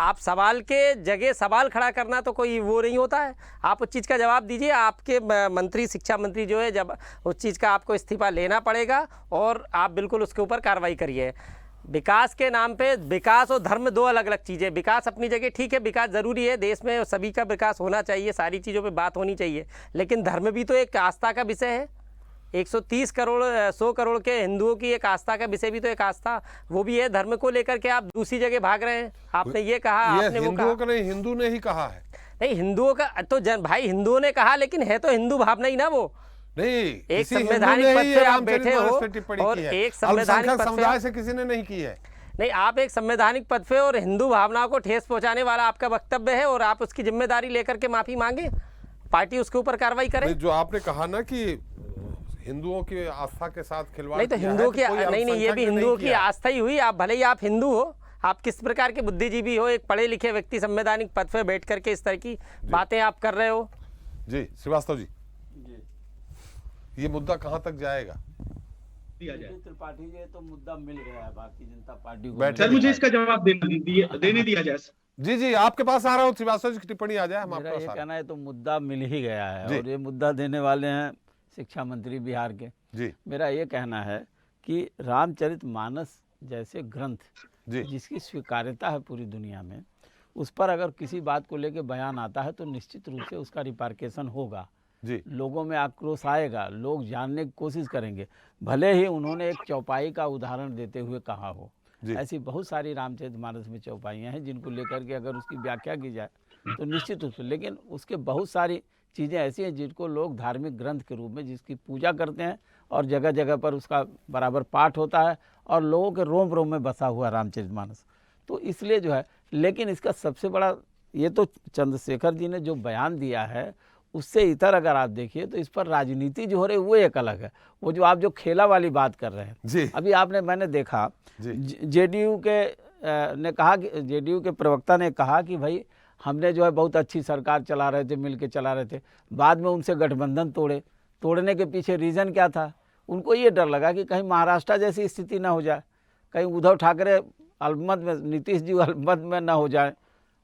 आप सवाल के जगह सवाल खड़ा करना तो कोई वो नहीं होता है। आप उस चीज़ का जवाब दीजिए। आपके मंत्री, शिक्षा मंत्री जो है, जब उस चीज़ का आपको इस्तीफा लेना पड़ेगा और आप बिल्कुल उसके ऊपर कार्रवाई करिए। विकास के नाम पे, विकास और धर्म दो अलग अलग चीज़ें। विकास अपनी जगह ठीक है, विकास ज़रूरी है, देश में सभी का विकास होना चाहिए, सारी चीज़ों पे बात होनी चाहिए, लेकिन धर्म भी तो एक आस्था का विषय है। 130 करोड़ 100 करोड़ के हिंदुओं की एक आस्था का विषय भी तो एक आस्था वो भी है। धर्म को लेकर के आप दूसरी जगह भाग रहे हैं। आपने ये कहा, आपने वो कहा। का नहीं, हिंदू ने ही कहा है। नहीं, हिंदुओं का तो भाई हिंदुओं ने कहा, लेकिन है तो हिंदू भावना ही ना वो। नहीं, एक संवैधानिक पद पे आप बैठे हो और एक संवैधानिक समुदाय से किसी ने नहीं की है। नहीं, आप एक संवैधानिक पद पे और हिंदू भावनाओं को ठेस पहुंचाने वाला आपका वक्तव्य है और आप उसकी जिम्मेदारी लेकर के माफी मांगे, पार्टी उसके ऊपर कार्रवाई करे। जो आपने कहा ना कि हिंदुओं की आस्था के साथ खिलवाड़, नहीं तो हिंदुओं की नहीं, ये भी हिंदुओं की आस्था ही हुई। आप भले ही आप हिंदू हो, आप किस प्रकार के बुद्धिजीवी हो, एक पढ़े लिखे व्यक्ति संवैधानिक पद पे बैठ करके इस तरह की बातें आप कर रहे हो। जी श्रीवास्तव जी, ये मुद्दा कहां तक जाएगा? त्रिपाठी जी, तो मुद्दा मिल गया है भारतीय जनता पार्टी को। सर मुझे इसका जवाब देने दिया जाए। जी आपके पास आ रहा हूँ, श्रीवास्तव जी की टिप्पणी आ जाए। मेरा ये कहना है तो मुद्दा मिल ही गया है और ये मुद्दा देने वाले हैं शिक्षा मंत्री बिहार के। जी मेरा ये कहना है कि रामचरितमानस जैसे ग्रंथ जिसकी स्वीकार्यता है पूरी दुनिया में, उस पर अगर किसी बात को लेकर बयान आता है तो निश्चित रूप से उसका रिपार्केशन होगा जी। लोगों में आक्रोश आएगा, लोग जानने की कोशिश करेंगे, भले ही उन्होंने एक चौपाई का उदाहरण देते हुए कहा हो। ऐसी बहुत सारी रामचरितमानस में चौपाइयाँ हैं जिनको लेकर के अगर उसकी व्याख्या की जाए तो निश्चित रूप से, लेकिन उसके बहुत सारी चीज़ें ऐसी हैं जिनको लोग धार्मिक ग्रंथ के रूप में जिसकी पूजा करते हैं और जगह जगह पर उसका बराबर पाठ होता है और लोगों के रोम रोम में बसा हुआ रामचरितमानस। तो इसलिए जो है, लेकिन इसका सबसे बड़ा ये तो चंद्रशेखर जी ने जो बयान दिया है उससे इतर अगर आप देखिए तो इस पर राजनीति जो हो रही है वो एक अलग है। वो जो आप जो खेला वाली बात कर रहे हैं जी। अभी मैंने देखा जेडीयू के ने कहा कि जेडीयू के प्रवक्ता ने कहा कि भाई हमने जो है बहुत अच्छी सरकार चला रहे थे, मिल के चला रहे थे, बाद में उनसे गठबंधन तोड़ने के पीछे रीज़न क्या था? उनको ये डर लगा कि कहीं महाराष्ट्र जैसी स्थिति ना हो जाए, कहीं उद्धव ठाकरे अल्पमत में, नीतीश जी अल्पमत में ना हो जाए,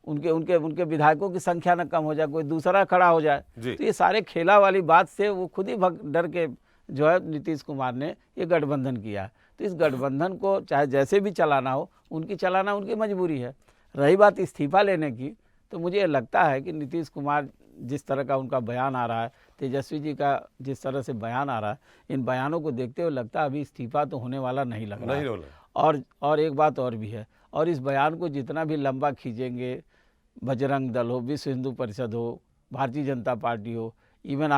उनके विधायकों की संख्या न कम हो जाए, कोई दूसरा खड़ा हो जाए। तो ये सारे खेला वाली बात से वो खुद ही डर के जो है नीतीश कुमार ने ये गठबंधन किया है। तो इस गठबंधन को चाहे जैसे भी चलाना हो, चलाना उनकी मजबूरी है। रही बात इस्तीफा लेने की, तो मुझे लगता है कि नीतीश कुमार जिस तरह का उनका बयान आ रहा है, तेजस्वी जी का जिस तरह से बयान आ रहा है, इन बयानों को देखते हुए लगता है अभी इस्तीफा तो होने वाला नहीं लग रहा है। और एक बात और भी है, और इस बयान को जितना भी लंबा खींचेंगे, बजरंग दल हो, विश्व हिंदू परिषद हो, भारतीय जनता पार्टी हो, इवन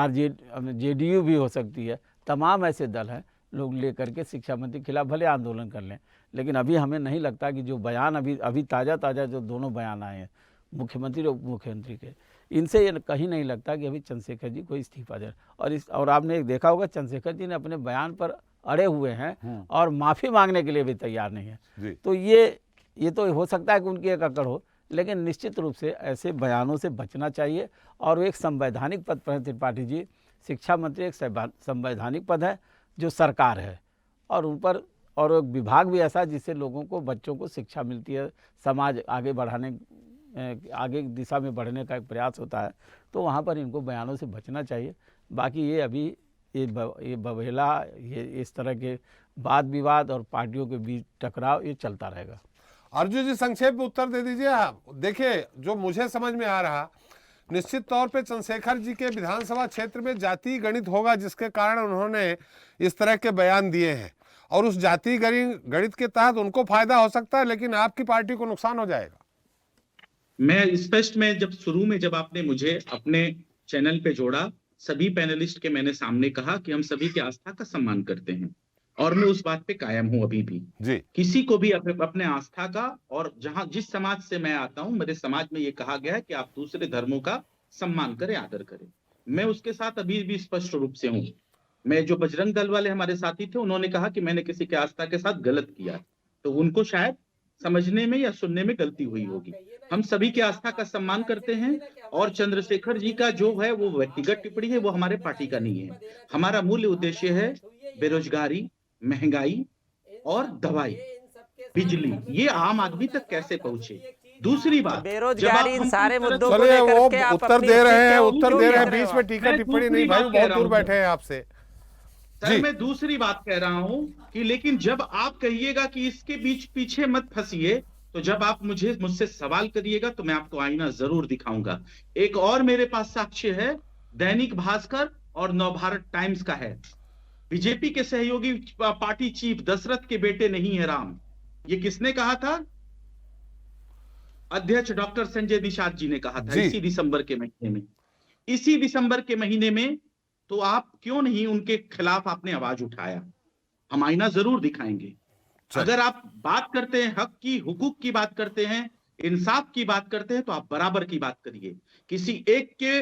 जेडीयू भी हो सकती है, तमाम ऐसे दल हैं, लोग लेकर के शिक्षा मंत्री के खिलाफ भले आंदोलन कर लें, लेकिन अभी हमें नहीं लगता कि जो बयान अभी ताज़ा जो दोनों बयान आए हैं मुख्यमंत्री और उप मुख्यमंत्री के, इनसे ये कहीं नहीं लगता कि अभी चंद्रशेखर जी को इस्तीफा दें। और आपने एक देखा होगा चंद्रशेखर जी ने अपने बयान पर अड़े हुए हैं और माफ़ी मांगने के लिए भी तैयार नहीं है। तो ये तो हो सकता है कि उनकी एक अकड़ हो, लेकिन निश्चित रूप से ऐसे बयानों से बचना चाहिए। और वो एक संवैधानिक पद पर है त्रिपाठी जी, शिक्षा मंत्री एक संवैधानिक पद है जो सरकार है, और उन पर और एक विभाग भी ऐसा जिससे लोगों को, बच्चों को शिक्षा मिलती है, समाज आगे दिशा में बढ़ने का एक प्रयास होता है। तो वहाँ पर इनको बयानों से बचना चाहिए। बाकी ये अभी ये बवेला, ये इस तरह के वाद विवाद और पार्टियों के बीच टकराव ये चलता रहेगा। अर्जुन जी संक्षेप में उत्तर दे दीजिए। देखिए, जो मुझे समझ में आ रहा, निश्चित तौर पे चंद्रशेखर जी के विधानसभा क्षेत्र में जातीय गणित होगा जिसके कारण उन्होंने इस तरह के बयान दिए हैं, और उस जातीय गणित के तहत उनको फायदा हो सकता है, लेकिन आपकी पार्टी को नुकसान हो जाएगा। मैं स्पष्ट में शुरू में जब आपने मुझे अपने चैनल पे जोड़ा, सभी पैनलिस्ट के मैंने सामने कहा कि हम सभी की आस्था का सम्मान करते हैं और मैं उस बात पे कायम हूं अभी भी जी। किसी को भी अपने आस्था का, और जहां जिस समाज से मैं आता हूं, मेरे समाज में ये कहा गया है कि आप दूसरे धर्मों का सम्मान करें, आदर करें। मैं उसके साथ अभी भी स्पष्ट रूप से हूं। मैं जो बजरंग दल वाले हमारे साथी थे, उन्होंने कहा कि मैंने किसी के आस्था के साथ गलत किया, तो उनको शायद समझने में या सुनने में गलती हुई होगी। हम सभी की आस्था का सम्मान करते हैं, और चंद्रशेखर जी का जो है वो व्यक्तिगत टिप्पणी है, वो हमारे पार्टी का नहीं है। हमारा मूल उद्देश्य है बेरोजगारी, महंगाई और दवाई, बिजली, ये आम आदमी तक कैसे पहुंचे। दूसरी बात, बेरोजगारी, इन सारे मुद्दों को चलिए लेकर वो के आप उत्तर अपनी दे रहे स्थिति हैं, क्यों उत्तर दे रहे हैं, कर रहे बीच हो में आप? टीका मैं टिप्पणी दूसरी नहीं भाई, बात बहुत कह रहा दूर हूं बैठे हैं आपसे। सर, मैं दूसरी बात कह रहा हूं कि लेकिन जब आप कहिएगा कि इसके बीच पीछे मत फंसिए, तो जब आप मुझसे सवाल करिएगा तो मैं आपको आईना जरूर दिखाऊंगा। एक और मेरे पास साक्ष्य है, दैनिक भास्कर और नवभारत टाइम्स का है। बीजेपी के सहयोगी पार्टी चीफ दशरथ के बेटे नहीं है राम, ये किसने कहा था? अध्यक्ष डॉक्टर संजय निषाद जी ने कहा था इसी दिसंबर के महीने में। इसी दिसंबर के महीने में, तो आप क्यों नहीं उनके खिलाफ आपने आवाज उठाया? हम आईना जरूर दिखाएंगे। अगर आप बात करते हैं हक की, हुकूक की बात करते हैं, इंसाफ की बात करते हैं, तो आप बराबर की बात करिए। किसी एक के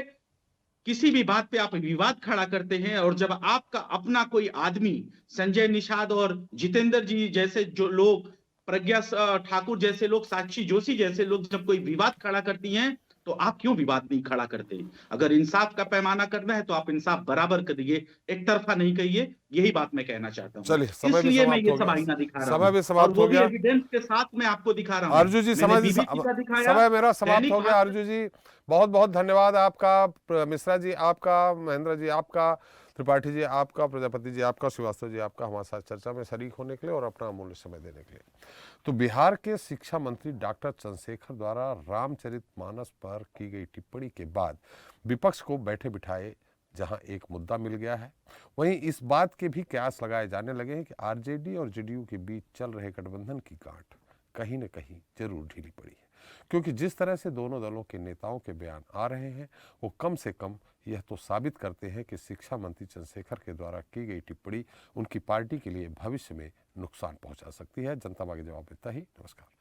किसी भी बात पे आप विवाद खड़ा करते हैं, और जब आपका अपना कोई आदमी, संजय निषाद और जितेंद्र जी जैसे जो लोग, प्रज्ञा ठाकुर जैसे लोग, साक्षी जोशी जैसे लोग जब कोई विवाद खड़ा करती हैं, तो आप क्यों विवाद नहीं खड़ा करते? अगर इंसाफ का पैमाना करना है तो आप इंसाफ बराबर करिए, एक तरफा नहीं कहिए। यही बात मैं कहना चाहता हूँ। चलिए, समय भी इसलिए मैं समाप्त ये हो सब गया, आईना दिखा रहा समय हूँ, भी और समाप्त वो हो भी गया। एविडेंस के साथ मैं आपको दिखा रहा हूँ। अर्जु जी, मैंने समय BBC का दिखाया, समय मेरा समाप्त दैनिक हो गया। अर्जु जी, बहुत बहुत धन्यवाद आपका, मिश्रा जी आपका, महेंद्र जी आपका, त्रिपाठी जी आपका, प्रजापति जी आपका, श्रीवास्तव जी आपका हमारे साथ चर्चा में शरीक होने के लिए और अपना अमूल्य समय देने के लिए। तो बिहार के शिक्षा मंत्री डॉक्टर चंद्रशेखर द्वारा रामचरितमानस पर की गई टिप्पणी के बाद विपक्ष को बैठे बिठाए जहां एक मुद्दा मिल गया है, वहीं इस बात के भी कयास लगाए जाने लगे हैं कि आरजेडी और जेडीयू के बीच चल रहे गठबंधन की गांठ कहीं न कहीं जरूर ढीली पड़ी है, क्योंकि जिस तरह से दोनों दलों के नेताओं के बयान आ रहे हैं, वो कम से कम यह तो साबित करते हैं कि शिक्षा मंत्री चंद्रशेखर के द्वारा की गई टिप्पणी उनकी पार्टी के लिए भविष्य में नुकसान पहुंचा सकती है। जनता मांगे जवाब इतना ही। नमस्कार।